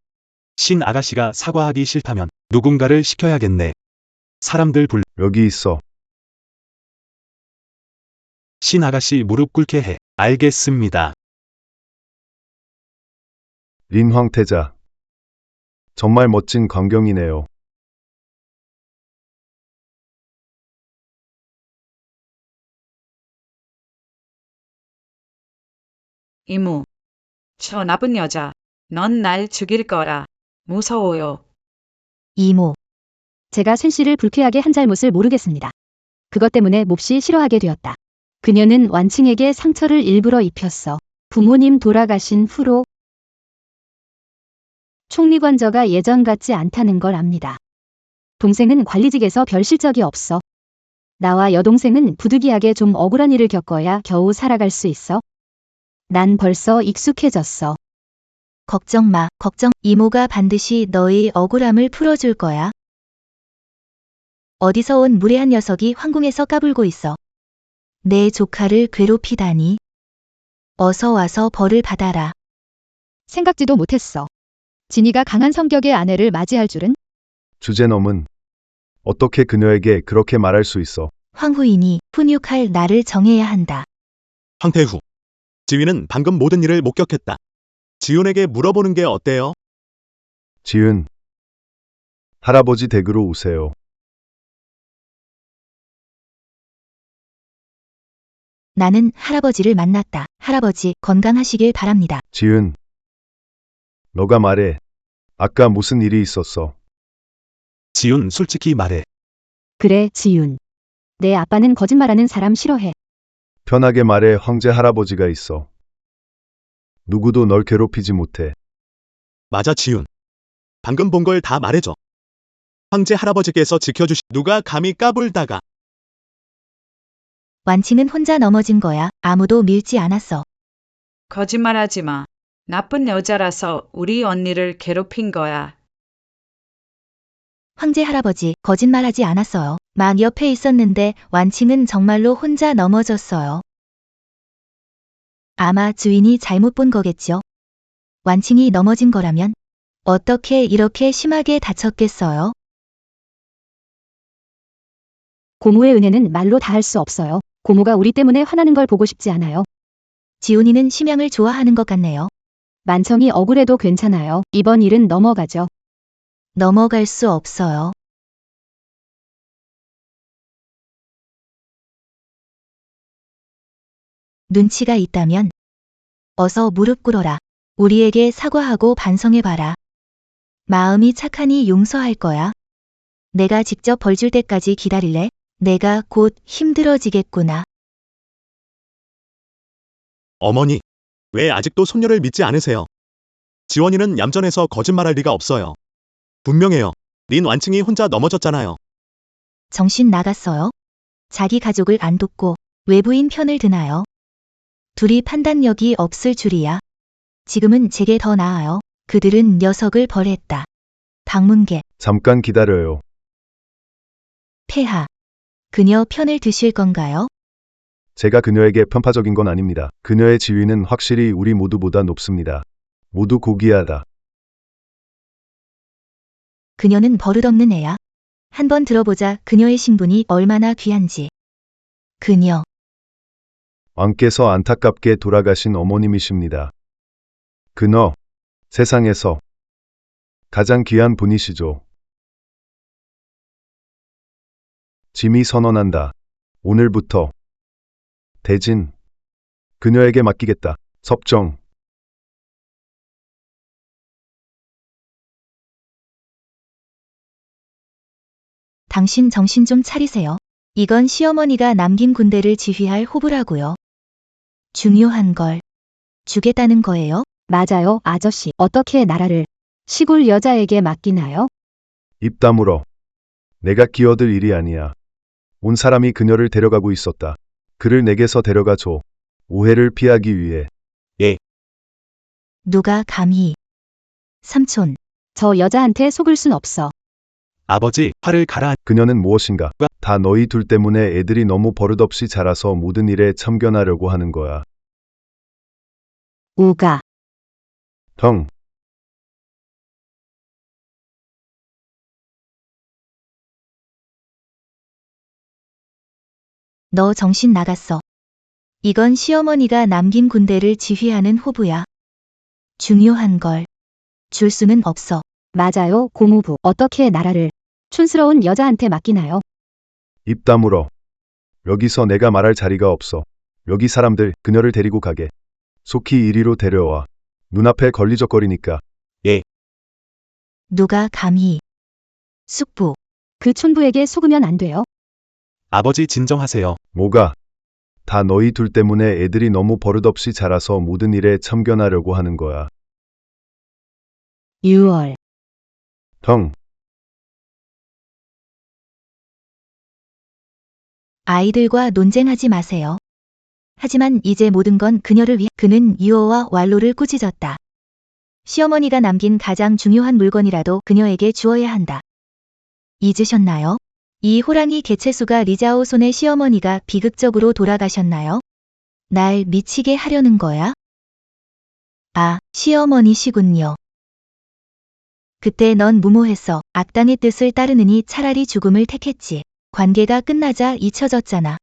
신 아가씨가 사과하기 싫다면 누군가를 시켜야겠네. 사람들 불... 여기 있어. 신 아가씨 무릎 꿇게 해. 알겠습니다. 린 황태자. 정말 멋진 광경이네요. 이모. 저 나쁜 여자. 넌 날 죽일 거라. 무서워요. 이모, 제가 쇤 씨를 불쾌하게 한 잘못을 모르겠습니다. 그것 때문에 몹시 싫어하게 되었다. 그녀는 완칭에게 상처를 일부러 입혔어. 부모님 돌아가신 후로 총리관저가 예전 같지 않다는 걸 압니다. 동생은 관리직에서 별 실적이 없어. 나와 여동생은 부득이하게 좀 억울한 일을 겪어야 겨우 살아갈 수 있어. 난 벌써 익숙해졌어. 걱정 마, 이모가 반드시 너의 억울함을 풀어줄 거야. 어디서 온 무례한 녀석이 황궁에서 까불고 있어. 내 조카를 괴롭히다니. 어서 와서 벌을 받아라. 생각지도 못했어. 진이가 강한 성격의 아내를 맞이할 줄은? 주제넘은 어떻게 그녀에게 그렇게 말할 수 있어? 황후인이 훈육할 나를 정해야 한다. 황태후. 지휘는 방금 모든 일을 목격했다. 지훈에게 물어보는 게 어때요? 지은. 할아버지 댁으로 오세요. 나는 할아버지를 만났다. 할아버지, 건강하시길 바랍니다. 지은. 너가 말해. 아까 무슨 일이 있었어? 지훈 솔직히 말해. 그래, 지윤. 내 아빠는 거짓말하는 사람 싫어해. 편하게 말해. 황제 할아버지가 있어. 누구도 널 괴롭히지 못해. 맞아, 지훈. 방금 본 걸 다 말해줘. 황제 할아버지께서 누가 감히 까불다가. 완칭은 혼자 넘어진 거야. 아무도 밀지 않았어. 거짓말하지 마. 나쁜 여자라서 우리 언니를 괴롭힌 거야. 황제 할아버지, 거짓말하지 않았어요. 막 옆에 있었는데 완칭은 정말로 혼자 넘어졌어요. 아마 주인이 잘못 본 거겠죠. 완칭이 넘어진 거라면 어떻게 이렇게 심하게 다쳤겠어요? 고모의 은혜는 말로 다 할 수 없어요. 고모가 우리 때문에 화나는 걸 보고 싶지 않아요. 지훈이는 심양을 좋아하는 것 같네요. 만청이 억울해도 괜찮아요. 이번 일은 넘어가죠. 넘어갈 수 없어요. 눈치가 있다면 어서 무릎 꿇어라. 우리에게 사과하고 반성해봐라. 마음이 착하니 용서할 거야. 내가 직접 벌 줄 때까지 기다릴래? 내가 곧 힘들어지겠구나. 어머니, 왜 아직도 손녀를 믿지 않으세요? 지원이는 얌전해서 거짓말할 리가 없어요. 분명해요. 린 완칭이 혼자 넘어졌잖아요. 정신 나갔어요? 자기 가족을 안 돕고 외부인 편을 드나요? 둘이 판단력이 없을 줄이야. 지금은 제게 더 나아요. 그들은 녀석을 벌했다. 방문객, 잠깐 기다려요. 폐하. 그녀 편을 드실 건가요? 제가 그녀에게 편파적인 건 아닙니다. 그녀의 지위는 확실히 우리 모두보다 높습니다. 모두 고귀하다. 그녀는 버릇없는 애야. 한번 들어보자. 그녀의 신분이 얼마나 귀한지. 그녀. 왕께서 안타깝게 돌아가신 어머님이십니다. 그너, 세상에서 가장 귀한 분이시죠. 짐이 선언한다. 오늘부터 대진, 그녀에게 맡기겠다. 섭정. 당신 정신 좀 차리세요. 이건 시어머니가 남긴 군대를 지휘할 호부라고요. 중요한 걸 주겠다는 거예요? 맞아요, 아저씨. 어떻게 나라를 시골 여자에게 맡기나요? 입 다물어. 내가 끼어들 일이 아니야. 온 사람이 그녀를 데려가고 있었다. 그를 내게서 데려가 줘. 오해를 피하기 위해. 누가 감히. 삼촌, 저 여자한테 속을 순 없어. 아버지, 화를 가라. 그녀는 무엇인가? 다 너희 둘 때문에 애들이 너무 버릇없이 자라서 모든 일에 참견하려고 하는 거야. 우가. 형, 너 정신 나갔어. 이건 시어머니가 남긴 군대를 지휘하는 호부야. 중요한 걸 줄 수는 없어. 맞아요, 고모부. 어떻게 나라를 촌스러운 여자한테 맡기나요? 입 다물어. 여기서 내가 말할 자리가 없어. 여기 사람들, 그녀를 데리고 가게. 속히 이리로 데려와. 눈앞에 걸리적거리니까. 누가 감히. 숙부, 그 촌부에게 속으면 안 돼요. 아버지 진정하세요. 뭐가? 다 너희 둘 때문에 애들이 너무 버릇없이 자라서 모든 일에 참견하려고 하는 거야. 6월. 형, 아이들과 논쟁하지 마세요. 하지만 이제 모든 건 그녀를 위해. 그는 유어와 왈로를 꾸짖었다. 시어머니가 남긴 가장 중요한 물건이라도 그녀에게 주어야 한다. 잊으셨나요? 이 호랑이 개체수가 리자오 손의 시어머니가 비극적으로 돌아가셨나요? 날 미치게 하려는 거야? 아, 시어머니시군요. 그때 넌 무모했어. 악당의 뜻을 따르느니 차라리 죽음을 택했지. 관계가 끝나자 잊혀졌잖아.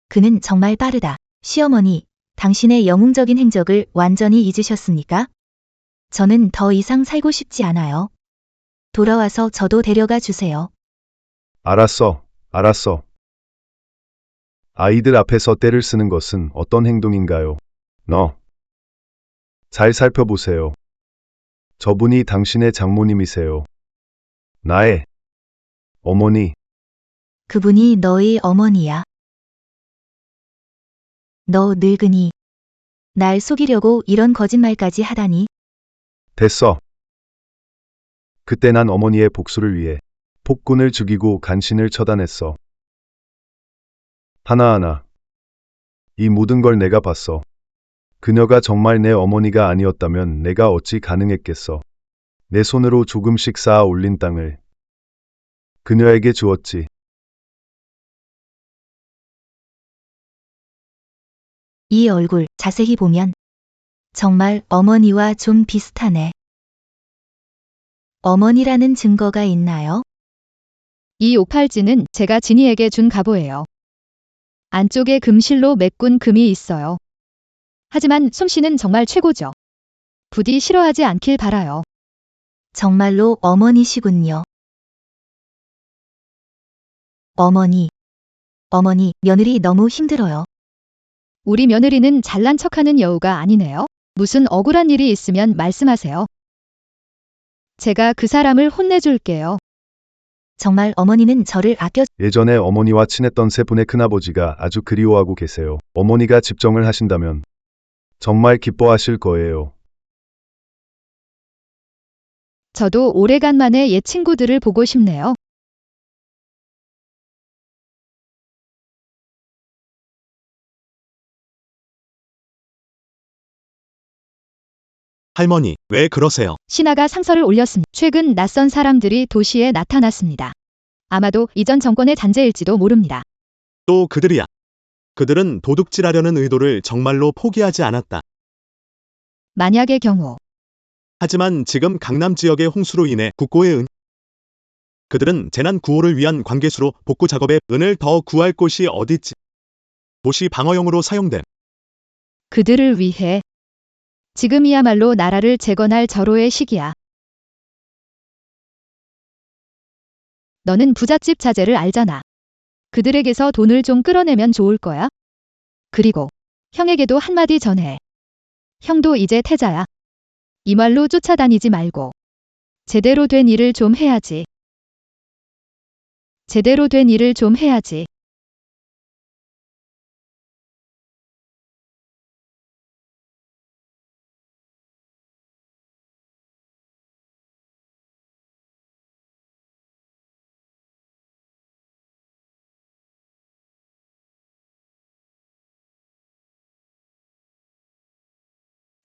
그는 정말 빠르다. 시어머니, 당신의 영웅적인 행적을 완전히 잊으셨습니까? 저는 더 이상 살고 싶지 않아요. 돌아와서 저도 데려가 주세요. 알았어, 알았어. 아이들 앞에서 때를 쓰는 것은 어떤 행동인가요? 잘 살펴보세요. 저분이 당신의 장모님이세요. 나의 어머니. 그분이 너의 어머니야. 너 늙은이. 날 속이려고 이런 거짓말까지 하다니. 됐어. 그때 난 어머니의 복수를 위해 폭군을 죽이고 간신을 처단했어. 하나하나. 이 모든 걸 내가 봤어. 그녀가 정말 내 어머니가 아니었다면 내가 어찌 가능했겠어. 내 손으로 조금씩 쌓아 올린 땅을 그녀에게 주었지. 이 얼굴 자세히 보면 정말 어머니와 좀 비슷하네. 어머니라는 증거가 있나요? 이 옥팔찌는 제가 진이에게 준 갑오예요. 안쪽에 금실로 메꾼 금이 있어요. 하지만 솜씨는 정말 최고죠. 부디 싫어하지 않길 바라요. 정말로 어머니시군요. 어머니, 며느리 너무 힘들어요. 우리 며느리는 잘난 척하는 여우가 아니네요. 무슨 억울한 일이 있으면 말씀하세요. 제가 그 사람을 혼내줄게요. 정말 어머니는 저를 아껴. 예전에 어머니와 친했던 세 분의 큰아버지가 아주 그리워하고 계세요. 어머니가 집정을 하신다면 정말 기뻐하실 거예요. 저도 오래간만에 옛 친구들을 보고 싶네요. 할머니, 왜 그러세요? 신하가 상서를 올렸습니다. 최근 낯선 사람들이 도시에 나타났습니다. 아마도 이전 정권의 잔재일지도 모릅니다. 또 그들이야. 그들은 도둑질하려는 의도를 정말로 포기하지 않았다. 만약의 경우 하지만 지금 강남 지역의 홍수로 인해 국고의 그들은 재난 구호를 위한 관계수로 복구 작업에 은을 더 구할 곳이 어딨지? 도시 방어용으로 사용됨. 그들을 위해 지금이야말로 나라를 재건할 절호의 시기야. 너는 부잣집 자제를 알잖아. 그들에게서 돈을 좀 끌어내면 좋을 거야. 그리고 형에게도 한마디 전해. 형도 이제 태자야. 이 말로 쫓아다니지 말고 제대로 된 일을 좀 해야지. 제대로 된 일을 좀 해야지.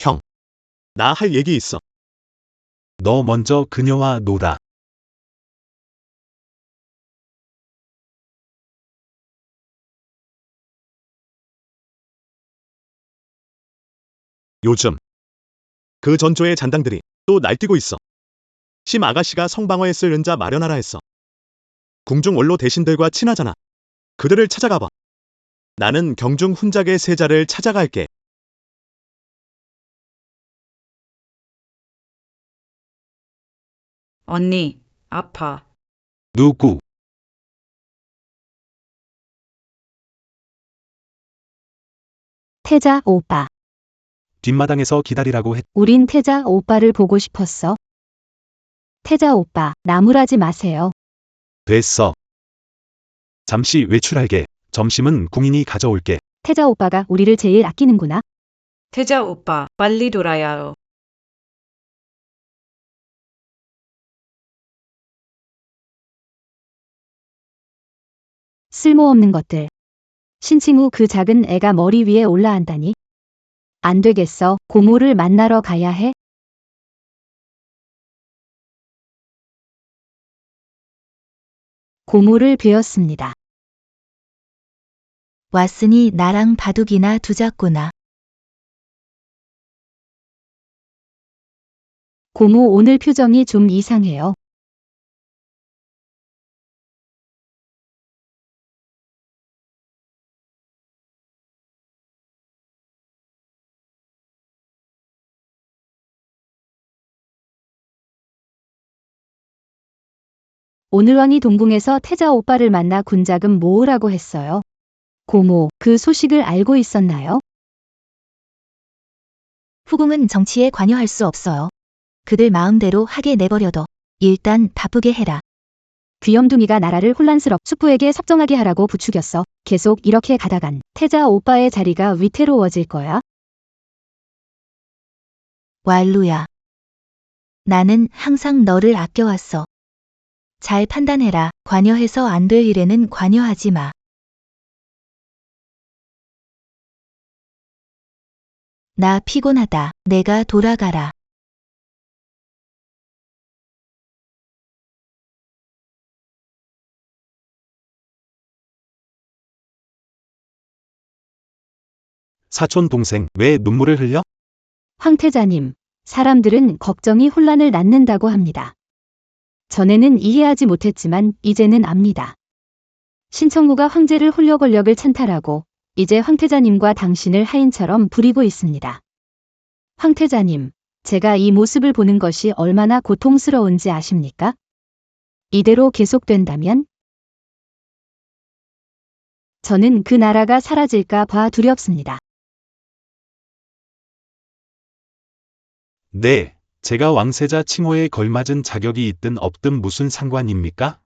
형, 나 할 얘기 있어. 너 먼저 그녀와 놀아. 요즘 그 전조의 잔당들이 또 날뛰고 있어. 심 아가씨가 성방어에 쓸 은자 마련하라 했어. 궁중 원로 대신들과 친하잖아. 그들을 찾아가봐. 나는 경중 훈작의 세자를 찾아갈게. 언니, 아파. 누구? 태자 오빠. 뒷마당에서 기다리라고 했. 우린 태자 오빠를 보고 싶었어. 태자 오빠, 나무라지 마세요. 됐어. 잠시 외출할게. 점심은 궁인이 가져올게. 태자 오빠가 우리를 제일 아끼는구나. 태자 오빠, 빨리 돌아야요. 쓸모없는 것들. 신칭후 그 작은 애가 머리 위에 올라앉다니. 안 되겠어. 고모를 만나러 가야 해. 고모를 뵈었습니다. 왔으니 나랑 바둑이나 두자꾸나. 고모 오늘 표정이 좀 이상해요. 오늘 왕이 동궁에서 태자 오빠를 만나 군자금 모으라고 했어요. 고모, 그 소식을 알고 있었나요? 후궁은 정치에 관여할 수 없어요. 그들 마음대로 하게 내버려둬. 일단 바쁘게 해라. 귀염둥이가 나라를 혼란스럽 숙부에게 섭정하게 하라고 부추겼어. 계속 이렇게 가다간 태자 오빠의 자리가 위태로워질 거야. 왈루야. 나는 항상 너를 아껴왔어. 잘 판단해라. 관여해서 안 될 일에는 관여하지 마. 나 피곤하다. 내가 돌아가라. 사촌 동생, 왜 눈물을 흘려? 황태자님, 사람들은 걱정이 혼란을 낳는다고 합니다. 전에는 이해하지 못했지만 이제는 압니다. 신청무가 황제를 홀려 권력을 찬탈하고 이제 황태자님과 당신을 하인처럼 부리고 있습니다. 황태자님, 제가 이 모습을 보는 것이 얼마나 고통스러운지 아십니까? 이대로 계속된다면 저는 그 나라가 사라질까 봐 두렵습니다. 네, 제가 왕세자 칭호에 걸맞은 자격이 있든 없든 무슨 상관입니까?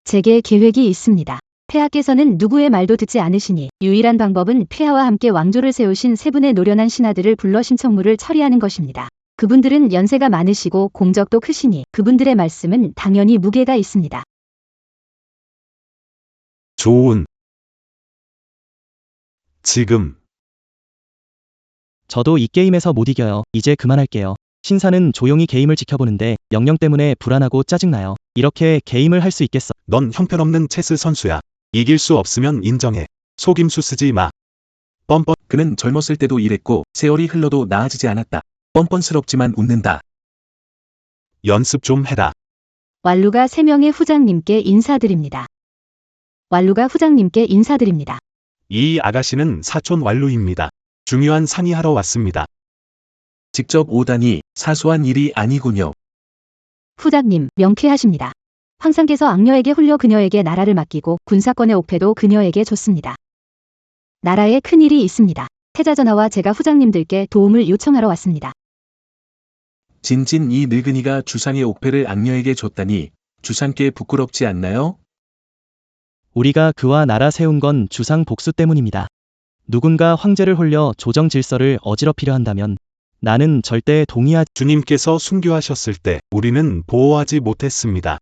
제게 계획이 있습니다. 폐하께서는 누구의 말도 듣지 않으시니 유일한 방법은 폐하와 함께 왕조를 세우신 세 분의 노련한 신하들을 불러 신청무를 처리하는 것입니다. 그분들은 연세가 많으시고 공적도 크시니 그분들의 말씀은 당연히 무게가 있습니다. 좋은. 지금. 저도 이 게임에서 못 이겨요. 이제 그만할게요. 신사는 조용히 게임을 지켜보는데 영영 때문에 불안하고 짜증나요. 이렇게 게임을 할 수 있겠어. 넌 형편없는 체스 선수야. 이길 수 없으면 인정해. 속임수 쓰지 마. 뻔뻔. 그는 젊었을 때도 이랬고 세월이 흘러도 나아지지 않았다. 뻔뻔스럽지만 웃는다. 연습 좀 해라. 왈루가 3명의 후장님께 인사드립니다. 왈루가 후장님께 인사드립니다. 이 아가씨는 사촌 왈루입니다. 중요한 상의하러 왔습니다. 직접 오다니 사소한 일이 아니군요. 후장님, 명쾌하십니다. 황상께서 악녀에게 홀려 그녀에게 나라를 맡기고 군사권의 옥패도 그녀에게 줬습니다. 나라에 큰일이 있습니다. 태자전하와 제가 후장님들께 도움을 요청하러 왔습니다. 진진 이 늙은이가 주상의 옥패를 악녀에게 줬다니 주상께 부끄럽지 않나요? 우리가 그와 나라 세운 건 주상 복수 때문입니다. 누군가 황제를 홀려 조정 질서를 어지럽히려 한다면 나는 절대 동의하지. 주님께서 순교하셨을 때 우리는 보호하지 못했습니다.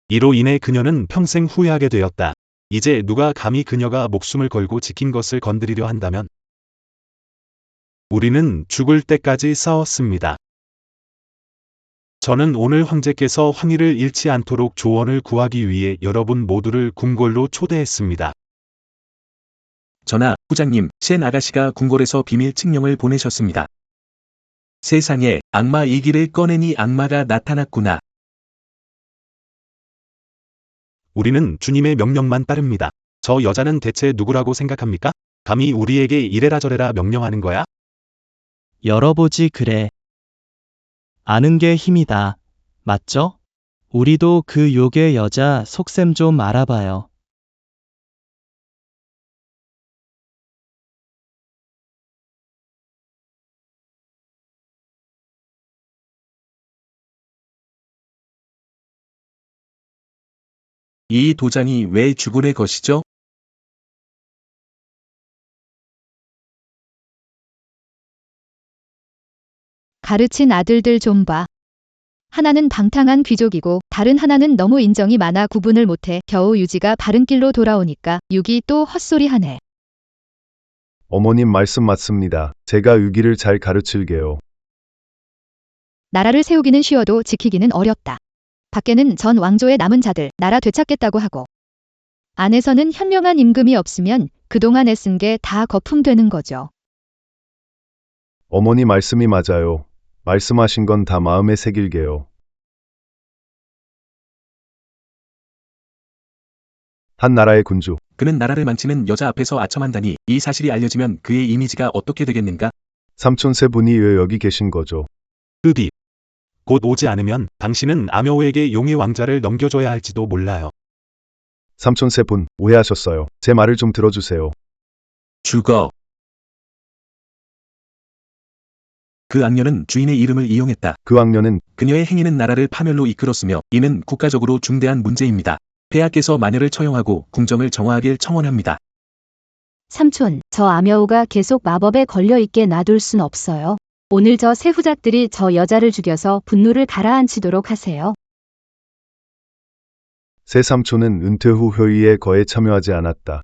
이로 인해 그녀는 평생 후회하게 되었다. 이제 누가 감히 그녀가 목숨을 걸고 지킨 것을 건드리려 한다면 우리는 죽을 때까지 싸웠습니다. 저는 오늘 황제께서 황위를 잃지 않도록 조언을 구하기 위해 여러분 모두를 궁궐로 초대했습니다. 전하, 후장님, 셴 아가씨가 궁궐에서 비밀 칙령을 보내셨습니다. 세상에 악마 얘기를 꺼내니 악마가 나타났구나. 우리는 주님의 명령만 따릅니다. 저 여자는 대체 누구라고 생각합니까? 감히 우리에게 이래라 저래라 명령하는 거야? 열어보지 그래. 아는 게 힘이다. 맞죠? 우리도 그 욕의 여자 속셈 좀 알아봐요. 이 도장이 왜 주군의 것이죠? 가르친 아들들 좀 봐. 하나는 방탕한 귀족이고 다른 하나는 너무 인정이 많아 구분을 못해 겨우 유지가 바른 길로 돌아오니까 육이 또 헛소리하네. 어머님 말씀 맞습니다. 제가 유기를 잘 가르칠게요. 나라를 세우기는 쉬워도 지키기는 어렵다. 밖에는 전 왕조의 남은 자들 나라 되찾겠다고 하고 안에서는 현명한 임금이 없으면 그동안 애쓴 게 다 거품되는 거죠. 어머니 말씀이 맞아요. 말씀하신 건 다 마음에 새길게요. 한 나라의 군주. 그는 나라를 망치는 여자 앞에서 아첨한다니 이 사실이 알려지면 그의 이미지가 어떻게 되겠는가? 삼촌 세 분이 왜 여기 계신 거죠? 흡입. 곧 오지 않으면 당신은 아묘에게 용의 왕자를 넘겨줘야 할지도 몰라요. 삼촌 세 분, 오해하셨어요. 제 말을 좀 들어주세요. 죽어. 그 악녀는 주인의 이름을 이용했다. 그 악녀는 그녀의 행위는 나라를 파멸로 이끌었으며 이는 국가적으로 중대한 문제입니다. 폐하께서 마녀를 처형하고 궁정을 정화하길 청원합니다. 삼촌, 저 아며우가 계속 마법에 걸려있게 놔둘 순 없어요. 오늘 저 새 후작들이 저 여자를 죽여서 분노를 가라앉히도록 하세요. 새 삼촌은 은퇴 후 회의에 거의 참여하지 않았다.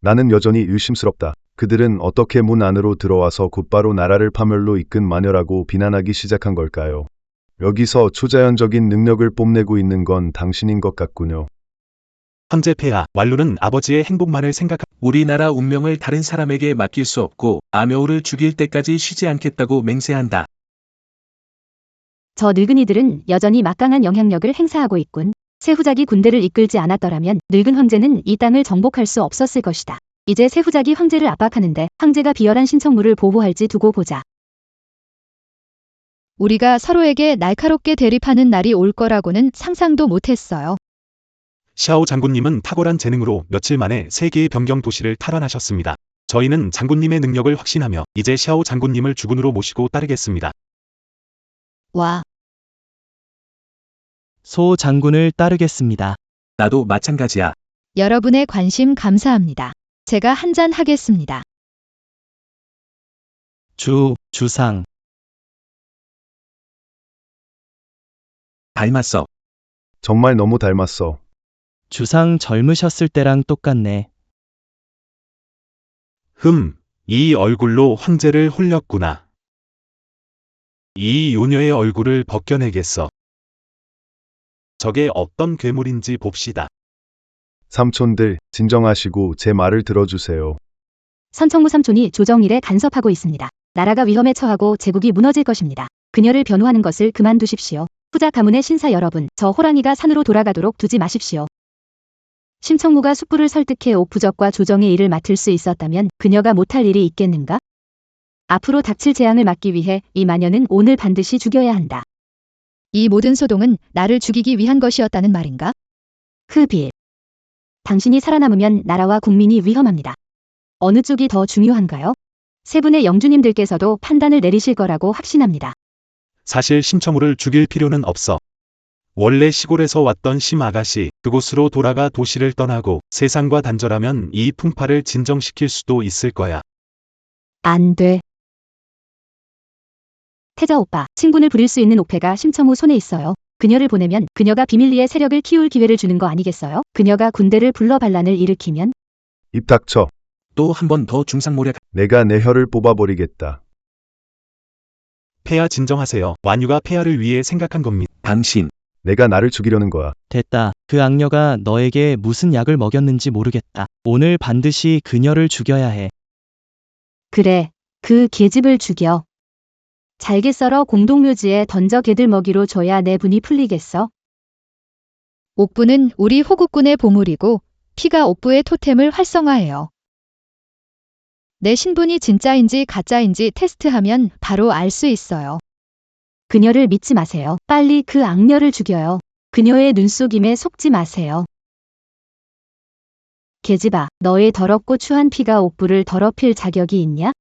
나는 여전히 의심스럽다. 그들은 어떻게 문 안으로 들어와서 곧바로 나라를 파멸로 이끈 마녀라고 비난하기 시작한 걸까요? 여기서 초자연적인 능력을 뽐내고 있는 건 당신인 것 같군요. 황제 폐하, 왈루는 아버지의 행복만을 생각하. 우리나라 운명을 다른 사람에게 맡길 수 없고 아묘우를 죽일 때까지 쉬지 않겠다고 맹세한다. 저 늙은이들은 여전히 막강한 영향력을 행사하고 있군. 새 후작이 군대를 이끌지 않았더라면 늙은 황제는 이 땅을 정복할 수 없었을 것이다. 이제 새 후작이 황제를 압박하는데 황제가 비열한 신청물을 보호할지 두고 보자. 우리가 서로에게 날카롭게 대립하는 날이 올 거라고는 상상도 못했어요. 샤오 장군님은 탁월한 재능으로 며칠 만에 3개의 변경 도시를 탈환하셨습니다. 저희는 장군님의 능력을 확신하며 이제 샤오 장군님을 주군으로 모시고 따르겠습니다. 와, 소 장군을 따르겠습니다. 나도 마찬가지야. 여러분의 관심 감사합니다. 제가 한잔 하겠습니다. 주상. 닮았어. 정말 너무 닮았어. 주상 젊으셨을 때랑 똑같네. 이 얼굴로 황제를 홀렸구나. 이 요녀의 얼굴을 벗겨내겠어. 저게 어떤 괴물인지 봅시다. 삼촌들, 진정하시고 제 말을 들어주세요. 선청무 삼촌이 조정일에 간섭하고 있습니다. 나라가 위험에 처하고 제국이 무너질 것입니다. 그녀를 변호하는 것을 그만두십시오. 후작 가문의 신사 여러분, 저 호랑이가 산으로 돌아가도록 두지 마십시오. 심청무가 숙부를 설득해 옥부적과 조정의 일을 맡을 수 있었다면 그녀가 못할 일이 있겠는가? 앞으로 닥칠 재앙을 막기 위해 이 마녀는 오늘 반드시 죽여야 한다. 이 모든 소동은 나를 죽이기 위한 것이었다는 말인가? 흡입. 당신이 살아남으면 나라와 국민이 위험합니다. 어느 쪽이 더 중요한가요? 세 분의 영주님들께서도 판단을 내리실 거라고 확신합니다. 사실 심청우를 죽일 필요는 없어. 원래 시골에서 왔던 심 아가씨, 그곳으로 돌아가 도시를 떠나고 세상과 단절하면 이 풍파를 진정시킬 수도 있을 거야. 안 돼. 태자 오빠, 친군을 부릴 수 있는 옥패가 심청우 손에 있어요. 그녀를 보내면 그녀가 비밀리에 세력을 키울 기회를 주는 거 아니겠어요? 그녀가 군대를 불러 반란을 일으키면? 입 닥쳐. 또 한 번 더 중상모략. 내가 내 혀를 뽑아버리겠다. 폐하 진정하세요. 완유가 폐하를 위해 생각한 겁니다. 당신. 내가 나를 죽이려는 거야. 됐다. 그 악녀가 너에게 무슨 약을 먹였는지 모르겠다. 오늘 반드시 그녀를 죽여야 해. 그래, 그 계집을 죽여. 잘게 썰어 공동묘지에 던져 개들 먹이로 줘야 내 분이 풀리겠어. 옥부는 우리 호국군의 보물이고 피가 옥부의 토템을 활성화해요. 내 신분이 진짜인지 가짜인지 테스트하면 바로 알 수 있어요. 그녀를 믿지 마세요. 빨리 그 악녀를 죽여요. 그녀의 눈속임에 속지 마세요. 계집아, 너의 더럽고 추한 피가 옥부를 더럽힐 자격이 있냐?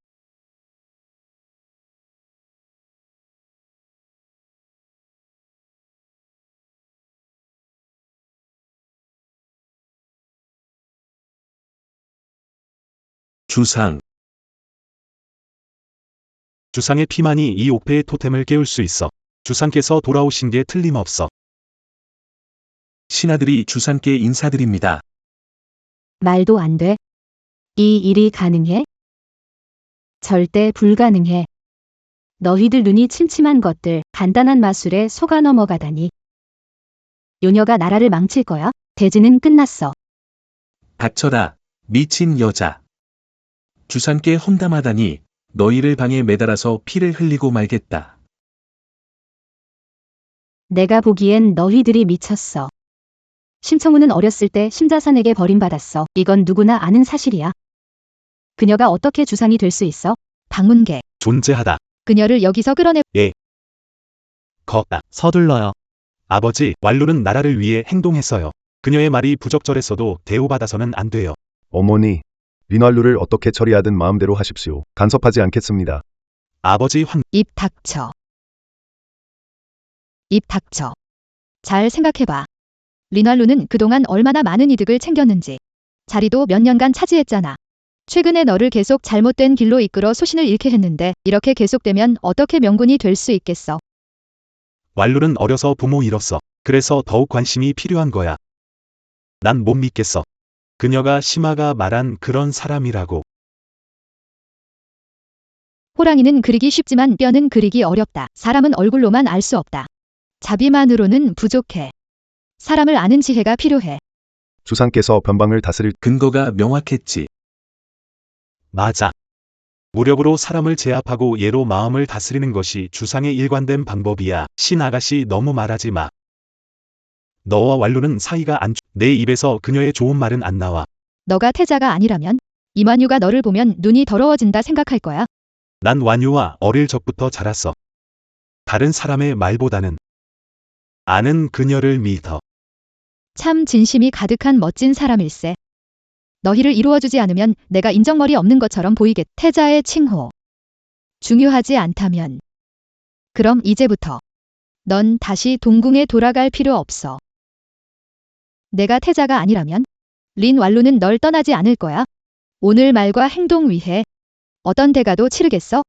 주상. 주상의 피만이 이 옥패의 토템을 깨울 수 있어. 주상께서 돌아오신 게 틀림없어. 신하들이 주상께 인사드립니다. 말도 안 돼. 이 일이 가능해? 절대 불가능해. 너희들 눈이 침침한 것들, 간단한 마술에 속아 넘어가다니. 요녀가 나라를 망칠 거야? 대지는 끝났어. 닥쳐라, 미친 여자. 주상께 험담하다니, 너희를 방에 매달아서 피를 흘리고 말겠다. 내가 보기엔 너희들이 미쳤어. 심청우는 어렸을 때 심자산에게 버림받았어. 이건 누구나 아는 사실이야. 그녀가 어떻게 주상이 될 수 있어? 방문객. 존재하다. 그녀를 여기서 끌어내. 걷다. 서둘러요. 아버지, 왈룰은 나라를 위해 행동했어요. 그녀의 말이 부적절했어도 대우받아서는 안 돼요. 어머니, 린왈루를 어떻게 처리하든 마음대로 하십시오. 간섭하지 않겠습니다. 아버지 입 닥쳐. 입 닥쳐. 잘 생각해봐. 리날루는 그동안 얼마나 많은 이득을 챙겼는지. 자리도 몇 년간 차지했잖아. 최근에 너를 계속 잘못된 길로 이끌어 소신을 잃게 했는데 이렇게 계속되면 어떻게 명군이 될 수 있겠어? 왈룰은 어려서 부모 잃었어. 그래서 더욱 관심이 필요한 거야. 난 못 믿겠어. 그녀가 시마가 말한 그런 사람이라고. 호랑이는 그리기 쉽지만 뼈는 그리기 어렵다. 사람은 얼굴로만 알 수 없다. 자비만으로는 부족해. 사람을 아는 지혜가 필요해. 주상께서 변방을 다스릴 근거가 명확했지. 맞아. 무력으로 사람을 제압하고 예로 마음을 다스리는 것이 주상의 일관된 방법이야. 신 아가씨 너무 말하지 마. 너와 왈룰은 사이가 안 좋. 내 입에서 그녀의 좋은 말은 안 나와. 너가 태자가 아니라면 이만유가 너를 보면 눈이 더러워진다 생각할 거야. 난 완유와 어릴 적부터 자랐어. 다른 사람의 말보다는 아는 그녀를 믿어. 참 진심이 가득한 멋진 사람일세. 너희를 이루어주지 않으면 내가 인정머리 없는 것처럼 보이겠. 태자의 칭호. 중요하지 않다면. 그럼 이제부터 넌 다시 동궁에 돌아갈 필요 없어. 내가 태자가 아니라면 린 왈루는 널 떠나지 않을 거야. 오늘 말과 행동 위해 어떤 대가도 치르겠어?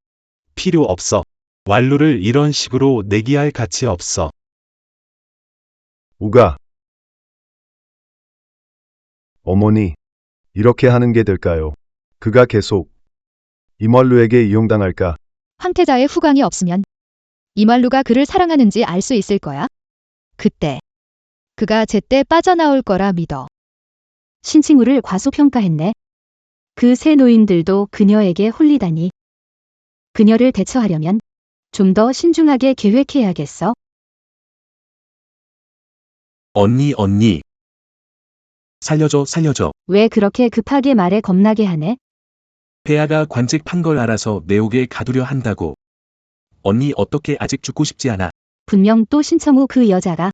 필요 없어. 왈루를 이런 식으로 내기할 가치 없어. 우가. 어머니, 이렇게 하는 게 될까요? 그가 계속 이멀루에게 이용당할까? 황태자의 후광이 없으면 이말루가 그를 사랑하는지 알 수 있을 거야. 그때 그가 제때 빠져나올 거라 믿어. 신칭우를 과소평가했네. 그 새 노인들도 그녀에게 홀리다니. 그녀를 대처하려면 좀 더 신중하게 계획해야겠어. 언니. 살려줘. 왜 그렇게 급하게 말해 겁나게 하네? 폐하가 관직한 걸 알아서 내 옥에 가두려 한다고. 언니 어떻게 아직 죽고 싶지 않아. 분명 또 신청우 그 여자가.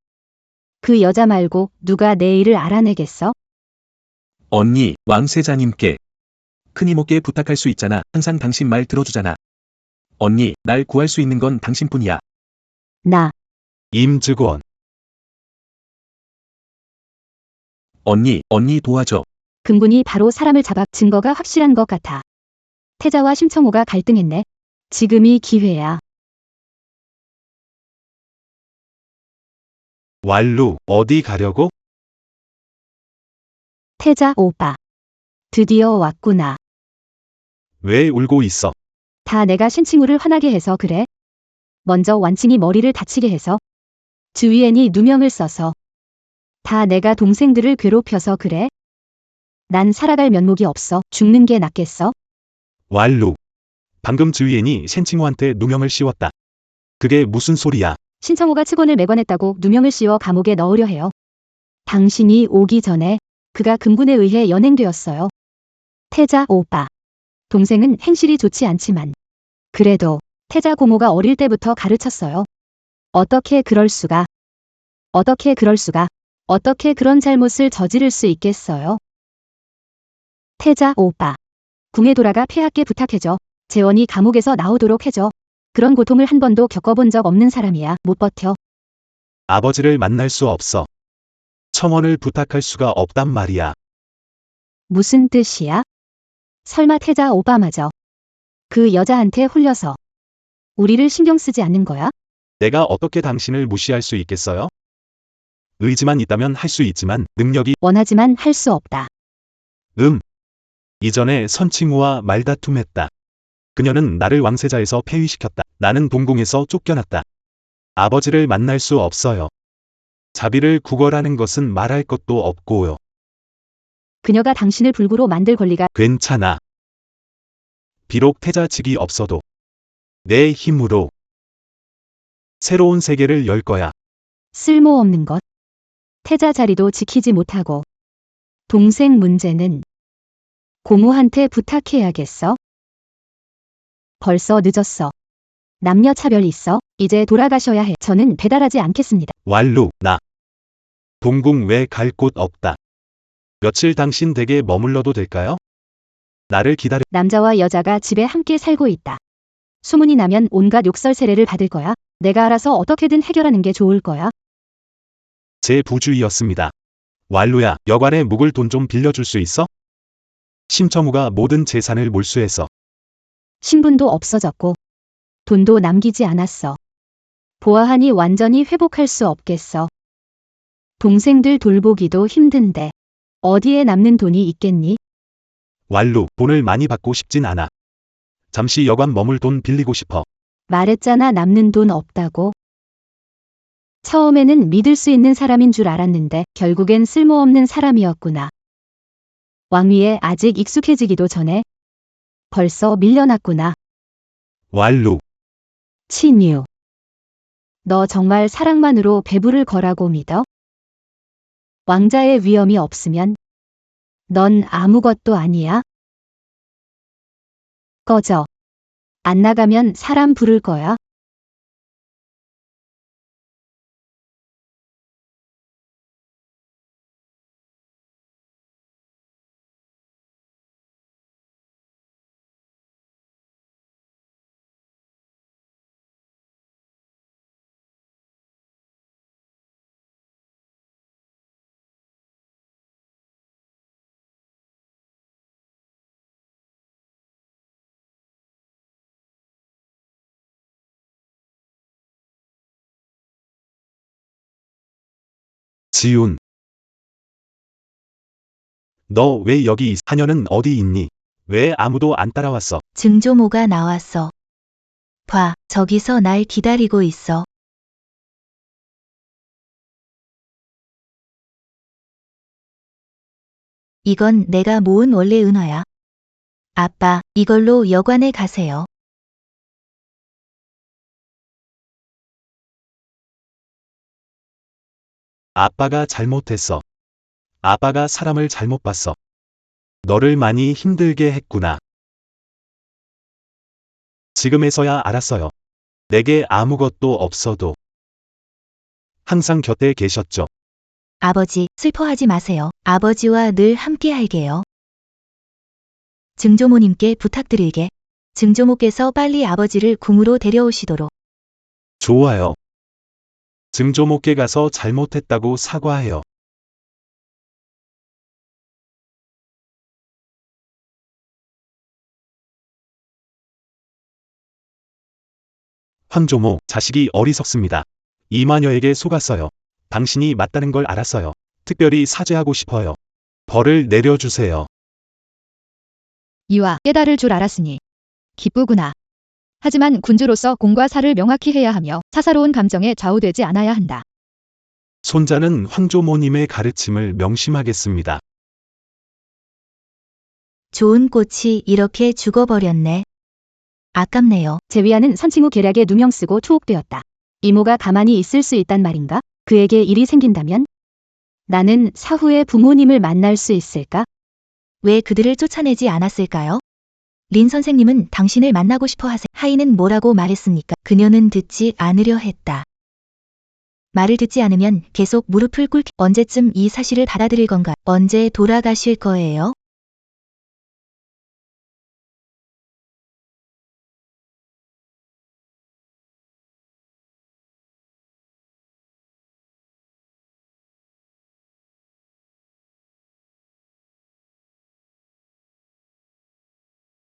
그 여자 말고 누가 내 일을 알아내겠어? 언니, 왕세자님께. 큰 이모께 부탁할 수 있잖아. 항상 당신 말 들어주잖아. 언니, 날 구할 수 있는 건 당신뿐이야. 나. 임직원. 언니 도와줘. 금군이 바로 사람을 잡아. 증거가 확실한 것 같아. 태자와 심청호가 갈등했네. 지금이 기회야. 왈루, 어디 가려고? 태자 오빠. 드디어 왔구나. 왜 울고 있어? 다 내가 신칭우를 화나게 해서 그래. 먼저 완칭이 머리를 다치게 해서. 주위엔이 누명을 써서. 다 내가 동생들을 괴롭혀서 그래. 난 살아갈 면목이 없어. 죽는 게 낫겠어. 왈루. 방금 주위엔이 신칭우한테 누명을 씌웠다. 그게 무슨 소리야? 신청호가 측원을 매관했다고 누명을 씌워 감옥에 넣으려 해요. 당신이 오기 전에 그가 금군에 의해 연행되었어요. 태자 오빠. 동생은 행실이 좋지 않지만 그래도 태자 고모가 어릴 때부터 가르쳤어요. 어떻게 그럴 수가. 어떻게 그런 잘못을 저지를 수 있겠어요? 태자 오빠. 궁에 돌아가 폐하께 부탁해줘. 재원이 감옥에서 나오도록 해줘. 그런 고통을 한 번도 겪어본 적 없는 사람이야. 못 버텨. 아버지를 만날 수 없어. 첨언을 부탁할 수가 없단 말이야. 무슨 뜻이야? 설마 태자 오빠마저 그 여자한테 홀려서 우리를 신경 쓰지 않는 거야? 내가 어떻게 당신을 무시할 수 있겠어요? 의지만 있다면 할 수 있지만 능력이 원하지만 할 수 없다. 이전에 선칭우와 말다툼했다. 그녀는 나를 왕세자에서 폐위시켰다. 나는 동궁에서 쫓겨났다. 아버지를 만날 수 없어요. 자비를 구걸하는 것은 말할 것도 없고요. 그녀가 당신을 불구로 만들 권리가 괜찮아. 비록 태자직이 없어도 내 힘으로 새로운 세계를 열 거야. 쓸모없는 것. 태자 자리도 지키지 못하고. 동생 문제는 고모한테 부탁해야겠어. 벌써 늦었어. 남녀 차별 있어. 이제 돌아가셔야 해. 저는 배달하지 않겠습니다. 왈루, 나. 동궁 외 갈 곳 없다. 며칠 당신 댁에 머물러도 될까요? 나를 기다려. 남자와 여자가 집에 함께 살고 있다. 소문이 나면 온갖 욕설 세례를 받을 거야. 내가 알아서 어떻게든 해결하는 게 좋을 거야. 제 부주의였습니다. 왈루야, 여관에 묵을 돈 좀 빌려줄 수 있어? 심처무가 모든 재산을 몰수해서 신분도 없어졌고 돈도 남기지 않았어. 보아하니 완전히 회복할 수 없겠어. 동생들 돌보기도 힘든데 어디에 남는 돈이 있겠니? 왈루, 돈을 많이 받고 싶진 않아. 잠시 여관 머물 돈 빌리고 싶어. 말했잖아, 남는 돈 없다고. 처음에는 믿을 수 있는 사람인 줄 알았는데 결국엔 쓸모없는 사람이었구나. 왕위에 아직 익숙해지기도 전에 벌써 밀려났구나. 왈루, 친유. 너 정말 사랑만으로 배부를 거라고 믿어? 왕자의 위엄이 없으면 넌 아무것도 아니야. 꺼져. 안 나가면 사람 부를 거야. 지훈. 너 왜 여기 하녀는 어디 있니? 왜 아무도 안 따라왔어? 증조모가 나왔어. 봐, 저기서 날 기다리고 있어. 이건 내가 모은 원래 은화야. 아빠, 이걸로 여관에 가세요. 아빠가 잘못했어. 아빠가 사람을 잘못 봤어. 너를 많이 힘들게 했구나. 지금에서야 알았어요. 내게 아무것도 없어도 항상 곁에 계셨죠. 아버지, 슬퍼하지 마세요. 아버지와 늘 함께 할게요. 증조모님께 부탁드릴게. 증조모께서 빨리 아버지를 궁으로 데려오시도록. 좋아요. 증조모께 가서 잘못했다고 사과해요. 황조모, 자식이 어리석습니다. 이마녀에게 속았어요. 당신이 맞다는 걸 알았어요. 특별히 사죄하고 싶어요. 벌을 내려주세요. 이와 깨달을 줄 알았으니 기쁘구나. 하지만 군주로서 공과 사를 명확히 해야 하며 사사로운 감정에 좌우되지 않아야 한다. 손자는 황조모님의 가르침을 명심하겠습니다. 좋은 꽃이 이렇게 죽어버렸네. 아깝네요. 제위하는 선칭후 계략에 누명 쓰고 투옥되었다. 이모가 가만히 있을 수 있단 말인가? 그에게 일이 생긴다면? 나는 사후에 부모님을 만날 수 있을까? 왜 그들을 쫓아내지 않았을까요? 린 선생님은 당신을 만나고 싶어 하세. 하인은 뭐라고 말했습니까? 그녀는 듣지 않으려 했다. 말을 듣지 않으면 계속 무릎을 꿇기. 언제쯤 이 사실을 받아들일 건가? 언제 돌아가실 거예요?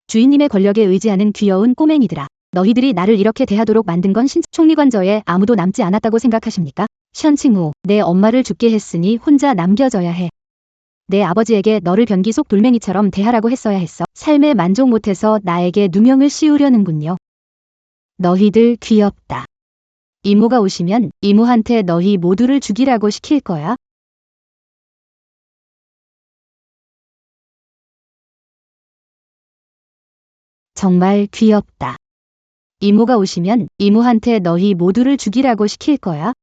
주인님의 권력에 의지하는 귀여운 꼬맹이들아. 너희들이 나를 이렇게 대하도록 만든 건 총리관저에 아무도 남지 않았다고 생각하십니까? 션칭후, 내 엄마를 죽게 했으니 혼자 남겨져야 해. 내 아버지에게 너를 변기 속 돌멩이처럼 대하라고 했어야 했어. 삶에 만족 못해서 나에게 누명을 씌우려는군요. 너희들 귀엽다. 이모가 오시면 이모한테 너희 모두를 죽이라고 시킬 거야. 정말 귀엽다. 이모가 오시면 이모한테 너희 모두를 죽이라고 시킬 거야.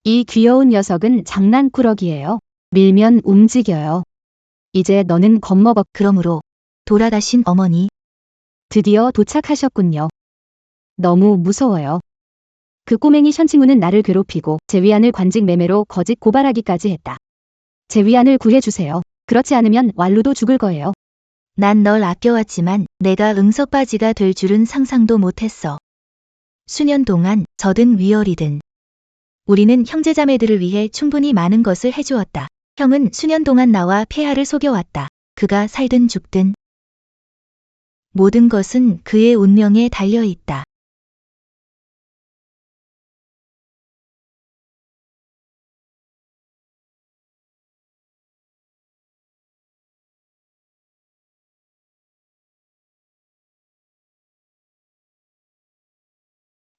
이 귀여운 녀석은 장난꾸러기예요. 밀면 움직여요. 이제 너는 겁먹어. 그러므로 돌아가신 어머니, 드디어 도착하셨군요. 너무 무서워요. 그 꼬맹이 션칭우는 나를 괴롭히고 제위안을 관직 매매로 거짓 고발하기까지 했다. 제위안을 구해주세요. 그렇지 않으면 왈루도 죽을 거예요. 난 널 아껴왔지만 내가 응석바지가 될 줄은 상상도 못했어. 수년 동안 저든 위얼이든 우리는 형제자매들을 위해 충분히 많은 것을 해주었다. 형은 수년 동안 나와 폐하를 속여왔다. 그가 살든 죽든 모든 것은 그의 운명에 달려있다.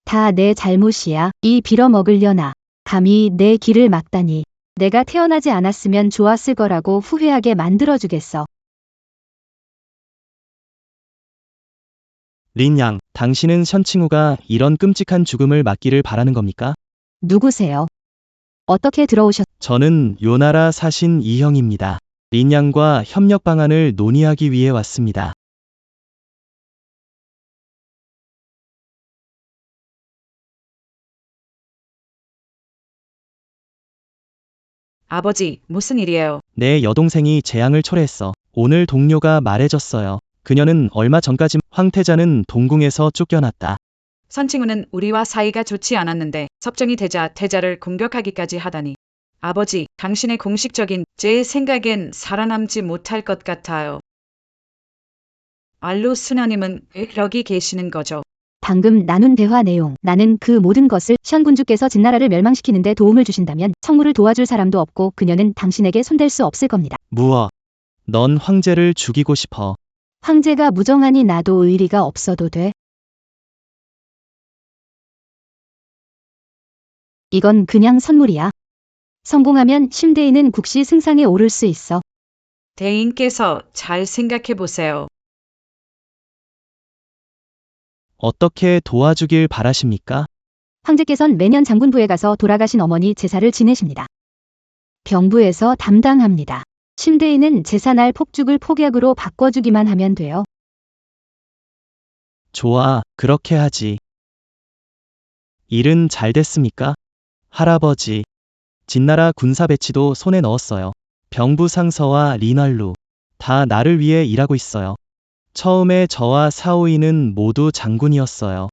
다 내 잘못이야. 이 빌어먹으려나. 감히 내 길을 막다니. 내가 태어나지 않았으면 좋았을 거라고 후회하게 만들어주겠어. 린양, 당신은 션칭우가 이런 끔찍한 죽음을 맞기를 바라는 겁니까? 누구세요? 어떻게 들어오셨... 저는 요나라 사신 이형입니다. 린양과 협력 방안을 논의하기 위해 왔습니다. 아버지, 무슨 일이에요? 내 여동생이 재앙을 초래했어. 오늘 동료가 말해줬어요. 그녀는 얼마 전까지 황태자는 동궁에서 쫓겨났다. 선칭우는 우리와 사이가 좋지 않았는데 섭정이 되자 태자를 공격하기까지 하다니. 아버지, 당신의 공식적인 제 생각엔 살아남지 못할 것 같아요. 알로 수녀님은 여기 계시는 거죠? 방금 나눈 대화 내용. 나는 그 모든 것을 션 군주께서 진나라를 멸망시키는데 도움을 주신다면 청무를 도와줄 사람도 없고 그녀는 당신에게 손댈 수 없을 겁니다. 무엇? 넌 황제를 죽이고 싶어. 황제가 무정하니 나도 의리가 없어도 돼. 이건 그냥 선물이야. 성공하면 심대인은 국시 승상에 오를 수 있어. 대인께서 잘 생각해 보세요. 어떻게 도와주길 바라십니까? 황제께선 매년 장군부에 가서 돌아가신 어머니 제사를 지내십니다. 병부에서 담당합니다. 심대인은 제사날 폭죽을 폭약으로 바꿔주기만 하면 돼요. 좋아, 그렇게 하지. 일은 잘 됐습니까? 할아버지. 진나라 군사 배치도 손에 넣었어요. 병부 상서와 리날루. 다 나를 위해 일하고 있어요. 처음에 저와 사오이는 모두 장군이었어요.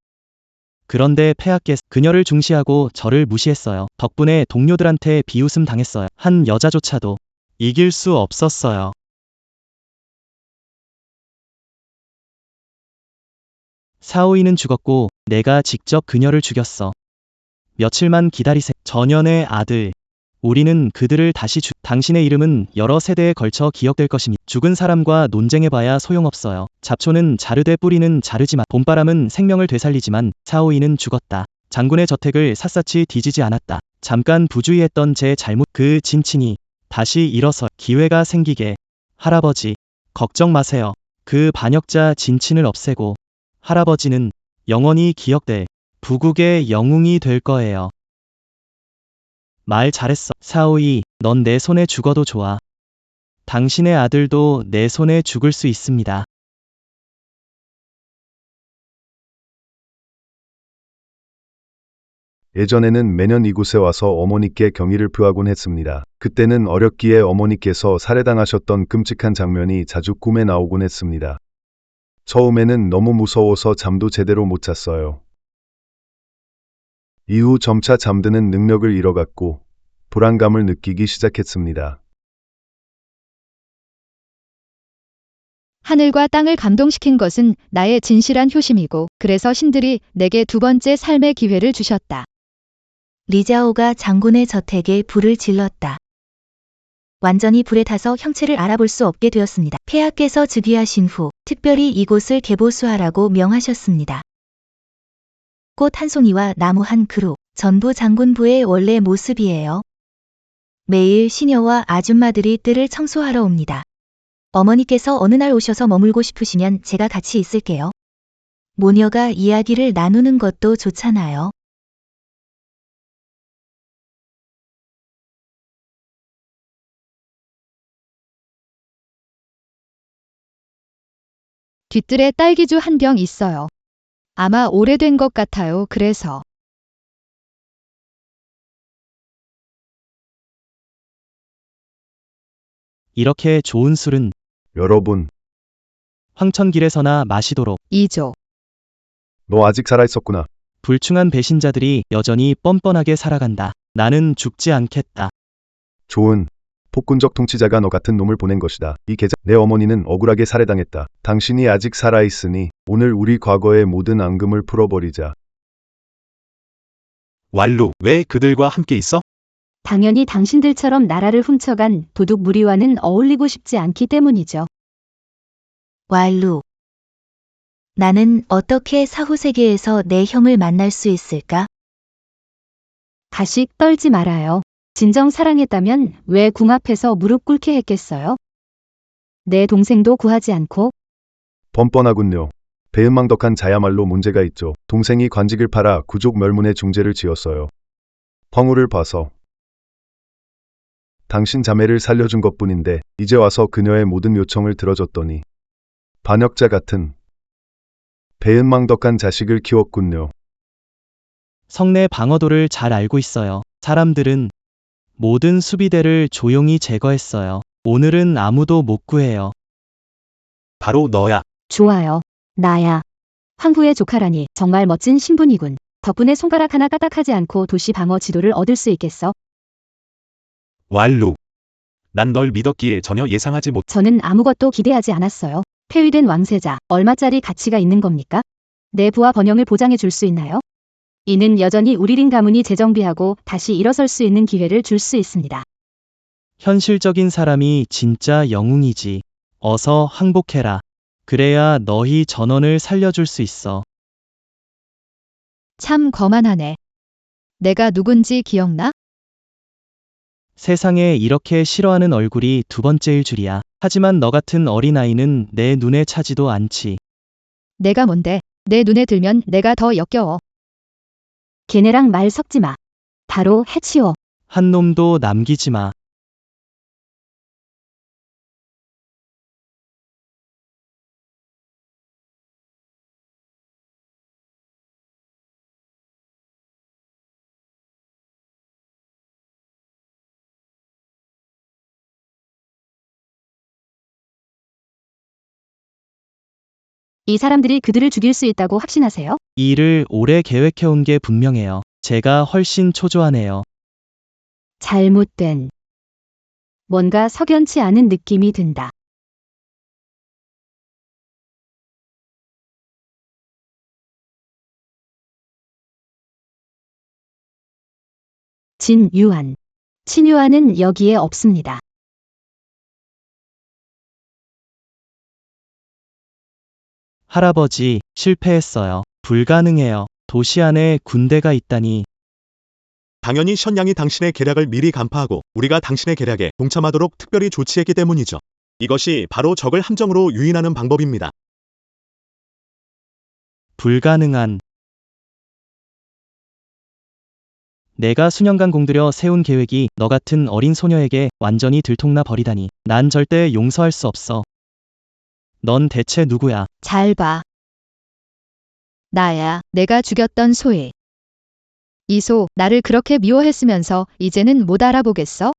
그런데 폐하께서 그녀를 중시하고 저를 무시했어요. 덕분에 동료들한테 비웃음 당했어요. 한 여자조차도 이길 수 없었어요. 사오이는 죽었고 내가 직접 그녀를 죽였어. 며칠만 기다리세요. 전현의 아들. 우리는 그들을 다시 당신의 이름은 여러 세대에 걸쳐 기억될 것입니다. 죽은 사람과 논쟁해봐야 소용없어요. 잡초는 자르되 뿌리는 자르지만 봄바람은 생명을 되살리지만 사오이는 죽었다. 장군의 저택을 샅샅이 뒤지지 않았다. 잠깐 부주의했던 제 잘못 그 진친이 다시 일어서 기회가 생기게. 할아버지, 걱정 마세요. 그 반역자 진친을 없애고 할아버지는 영원히 기억될 부국의 영웅이 될 거예요. 말 잘했어. 사오이, 넌 내 손에 죽어도 좋아. 당신의 아들도 내 손에 죽을 수 있습니다. 예전에는 매년 이곳에 와서 어머니께 경의를 표하곤 했습니다. 그때는 어렸기에 어머니께서 살해당하셨던 끔찍한 장면이 자주 꿈에 나오곤 했습니다. 처음에는 너무 무서워서 잠도 제대로 못 잤어요. 이후 점차 잠드는 능력을 잃어갔고 불안감을 느끼기 시작했습니다. 하늘과 땅을 감동시킨 것은 나의 진실한 효심이고 그래서 신들이 내게 두 번째 삶의 기회를 주셨다. 리자오가 장군의 저택에 불을 질렀다. 완전히 불에 타서 형체를 알아볼 수 없게 되었습니다. 폐하께서 즉위하신 후 특별히 이곳을 개보수하라고 명하셨습니다. 꽃 한 송이와 나무 한 그루, 전부 장군부의 원래 모습이에요. 매일 시녀와 아줌마들이 뜰을 청소하러 옵니다. 어머니께서 어느 날 오셔서 머물고 싶으시면 제가 같이 있을게요. 모녀가 이야기를 나누는 것도 좋잖아요. 뒤뜰에 딸기주 한 병 있어요. 아마 오래된 것 같아요. 그래서. 이렇게 좋은 술은 여러분, 황천길에서나 마시도록 2조. 너 아직 살아있었구나. 불충한 배신자들이 여전히 뻔뻔하게 살아간다. 나는 죽지 않겠다. 좋은 폭군적 통치자가 너 같은 놈을 보낸 것이다. 이 계좌 내 어머니는 억울하게 살해당했다. 당신이 아직 살아있으니 오늘 우리 과거의 모든 앙금을 풀어버리자. 왈루, 왜 그들과 함께 있어? 당연히 당신들처럼 나라를 훔쳐간 도둑 무리와는 어울리고 싶지 않기 때문이죠. 왈루. 나는 어떻게 사후세계에서 내 형을 만날 수 있을까? 가식 떨지 말아요. 진정 사랑했다면 왜 궁 앞에서 무릎 꿇게 했겠어요? 내 동생도 구하지 않고 뻔뻔하군요. 배은망덕한 자야말로 문제가 있죠. 동생이 관직을 팔아 구족 멸문의 중죄를 지었어요. 황후를 봐서. 당신 자매를 살려준 것뿐인데 이제 와서 그녀의 모든 요청을 들어줬더니 반역자 같은 배은망덕한 자식을 키웠군요. 성내 방어도를 잘 알고 있어요. 사람들은 모든 수비대를 조용히 제거했어요. 오늘은 아무도 못 구해요. 바로 너야. 좋아요. 나야. 황후의 조카라니 정말 멋진 신분이군. 덕분에 손가락 하나 까딱하지 않고 도시 방어 지도를 얻을 수 있겠어. 왈루. 난 널 믿었기에 전혀 예상하지 못. 저는 아무것도 기대하지 않았어요. 폐위된 왕세자, 얼마짜리 가치가 있는 겁니까? 내 부와 번영을 보장해 줄 수 있나요? 이는 여전히 우리린 가문이 재정비하고 다시 일어설 수 있는 기회를 줄 수 있습니다. 현실적인 사람이 진짜 영웅이지. 어서 항복해라. 그래야 너희 전원을 살려줄 수 있어. 참 거만하네. 내가 누군지 기억나? 세상에 이렇게 싫어하는 얼굴이 두 번째일 줄이야. 하지만 너 같은 어린아이는 내 눈에 차지도 않지. 내가 뭔데? 내 눈에 들면 내가 더 역겨워. 걔네랑 말 섞지 마. 바로 해치워. 한 놈도 남기지 마. 이 사람들이 그들을 죽일 수 있다고 확신하세요? 이 일을 오래 계획해온 게 분명해요. 제가 훨씬 초조하네요. 잘못된. 뭔가 석연치 않은 느낌이 든다. 진유한. 친유한은 여기에 없습니다. 할아버지, 실패했어요. 불가능해요. 도시 안에 군대가 있다니. 당연히 션양이 당신의 계략을 미리 간파하고 우리가 당신의 계략에 동참하도록 특별히 조치했기 때문이죠. 이것이 바로 적을 함정으로 유인하는 방법입니다. 불가능한. 내가 수년간 공들여 세운 계획이 너 같은 어린 소녀에게 완전히 들통나 버리다니. 난 절대 용서할 수 없어. 넌 대체 누구야? 잘 봐. 나야. 내가 죽였던 소희. 이 소, 나를 그렇게 미워했으면서 이제는 못 알아보겠어?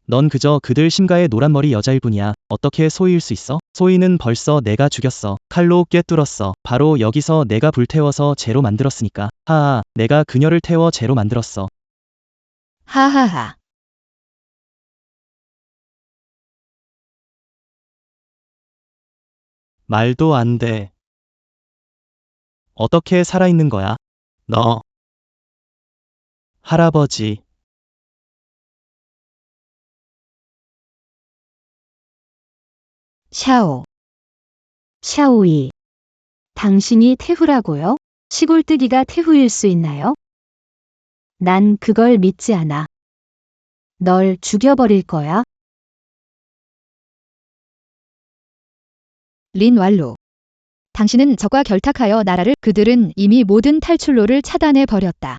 넌 그저 그들 심가의 노란머리 여자일 뿐이야. 어떻게 소희일 수 있어? 소희는 벌써 내가 죽였어. 칼로 꿰뚫었어. 바로 여기서 내가 불태워서 재로 만들었으니까. 하하, 내가 그녀를 태워 재로 만들었어. 하하하. 말도 안 돼. 어떻게 살아있는 거야? 너. 할아버지. 샤오. 샤오이. 당신이 태후라고요? 시골뜨기가 태후일 수 있나요? 난 그걸 믿지 않아. 널 죽여버릴 거야. 린 왈로. 당신은 적과 결탁하여 나라를 그들은 이미 모든 탈출로를 차단해 버렸다.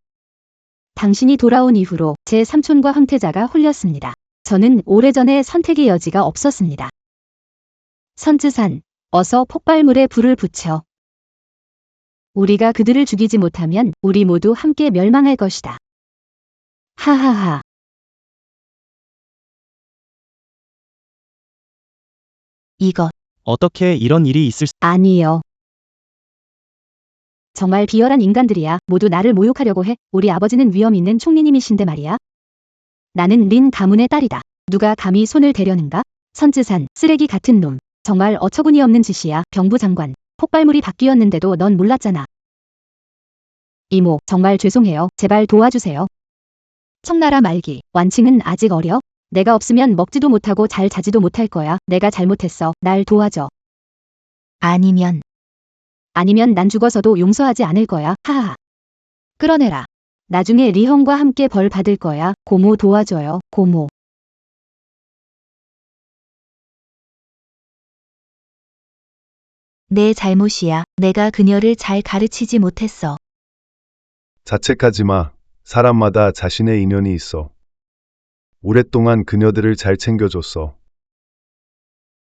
당신이 돌아온 이후로 제 삼촌과 황태자가 홀렸습니다. 저는 오래전에 선택의 여지가 없었습니다. 선즈산, 어서 폭발물에 불을 붙여. 우리가 그들을 죽이지 못하면 우리 모두 함께 멸망할 것이다. 하하하. 이것, 어떻게 이런 일이 있을 수... 아니요. 정말 비열한 인간들이야. 모두 나를 모욕하려고 해. 우리 아버지는 위험 있는 총리님이신데 말이야. 나는 린 가문의 딸이다. 누가 감히 손을 대려는가? 선즈산, 쓰레기 같은 놈. 정말 어처구니 없는 짓이야. 병부 장관. 폭발물이 바뀌었는데도 넌 몰랐잖아. 이모, 정말 죄송해요. 제발 도와주세요. 청나라 말기. 완칭은 아직 어려? 내가 없으면 먹지도 못하고 잘 자지도 못할 거야. 내가 잘못했어. 날 도와줘. 아니면, 아니면 난 죽어서도 용서하지 않을 거야. 하하. 끌어내라. 나중에 리형과 함께 벌 받을 거야. 고모 도와줘요. 고모. 내 잘못이야. 내가 그녀를 잘 가르치지 못했어. 자책하지 마. 사람마다 자신의 인연이 있어. 오랫동안 그녀들을 잘 챙겨줬어.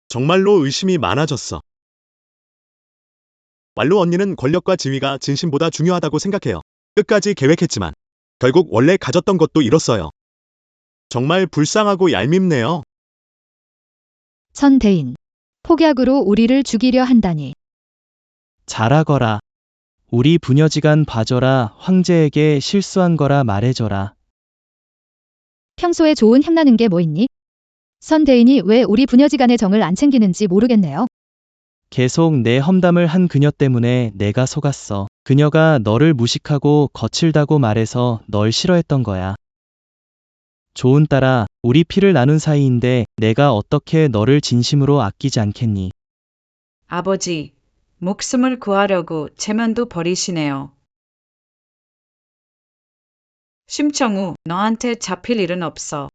정말로 의심이 많아졌어. 왈로 언니는 권력과 지위가 진심보다 중요하다고 생각해요. 끝까지 계획했지만 결국 원래 가졌던 것도 잃었어요. 정말 불쌍하고 얄밉네요. 선대인. 폭약으로 우리를 죽이려 한다니. 잘하거라. 우리 부녀지간 봐줘라. 황제에게 실수한 거라 말해줘라. 평소에 좋은 향나는 게 뭐 있니? 선대인이 왜 우리 부녀지간의 정을 안 챙기는지 모르겠네요. 계속 내 험담을 한 그녀 때문에 내가 속았어. 그녀가 너를 무식하고 거칠다고 말해서 널 싫어했던 거야. 좋은 딸아, 우리 피를 나눈 사이인데 내가 어떻게 너를 진심으로 아끼지 않겠니? 아버지, 목숨을 구하려고 체면도 버리시네요. 심청우, 너한테 잡힐 일은 없어.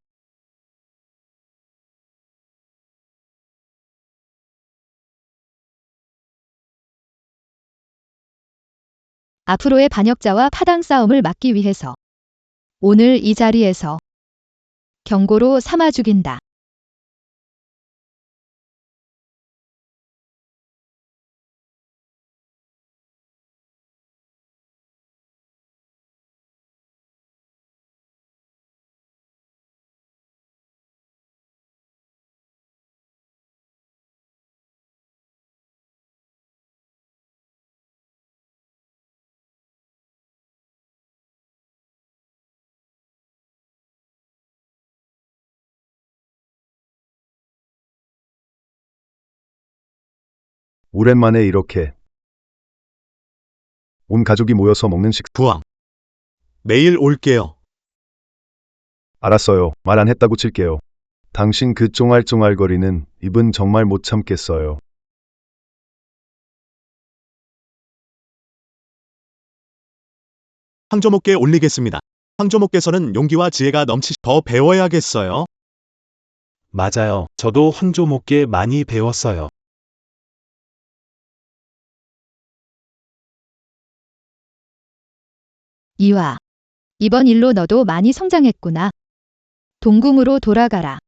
앞으로의 반역자와 파당 싸움을 막기 위해서 오늘 이 자리에서 경고로 삼아 죽인다. 오랜만에 이렇게 온 가족이 모여서 먹는 부왕. 매일 올게요. 알았어요. 말 안 했다고 칠게요. 당신 그 쫑알쫑알거리는 입은 정말 못 참겠어요. 황조목께 올리겠습니다. 황조목께서는 용기와 지혜가 더 배워야겠어요. 맞아요. 저도 황조목께 많이 배웠어요. 이화. 이번 일로 너도 많이 성장했구나. 동궁으로 돌아가라.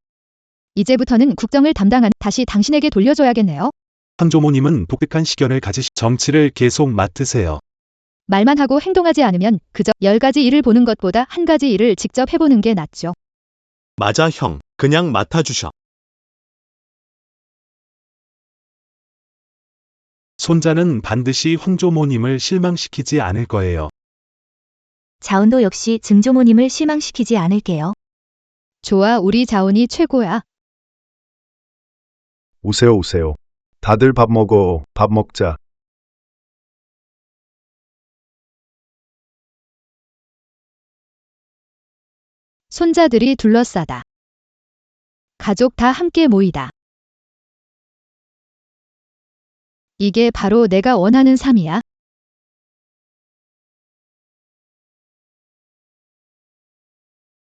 이제부터는 국정을 담당한 다시 당신에게 돌려줘야겠네요. 황조모님은 독특한 시견을 가지시 정치를 계속 맡으세요. 말만 하고 행동하지 않으면 그저 10가지 일을 보는 것보다 한 가지 일을 직접 해보는 게 낫죠. 맞아 형, 그냥 맡아주셔. 손자는 반드시 황조모님을 실망시키지 않을 거예요. 자운도 역시 증조모님을 실망시키지 않을게요. 좋아, 우리 자운이 최고야. 오세요, 오세요. 다들 밥 먹어. 밥 먹자. 손자들이 둘러싸다. 가족 다 함께 모이다. 이게 바로 내가 원하는 삶이야.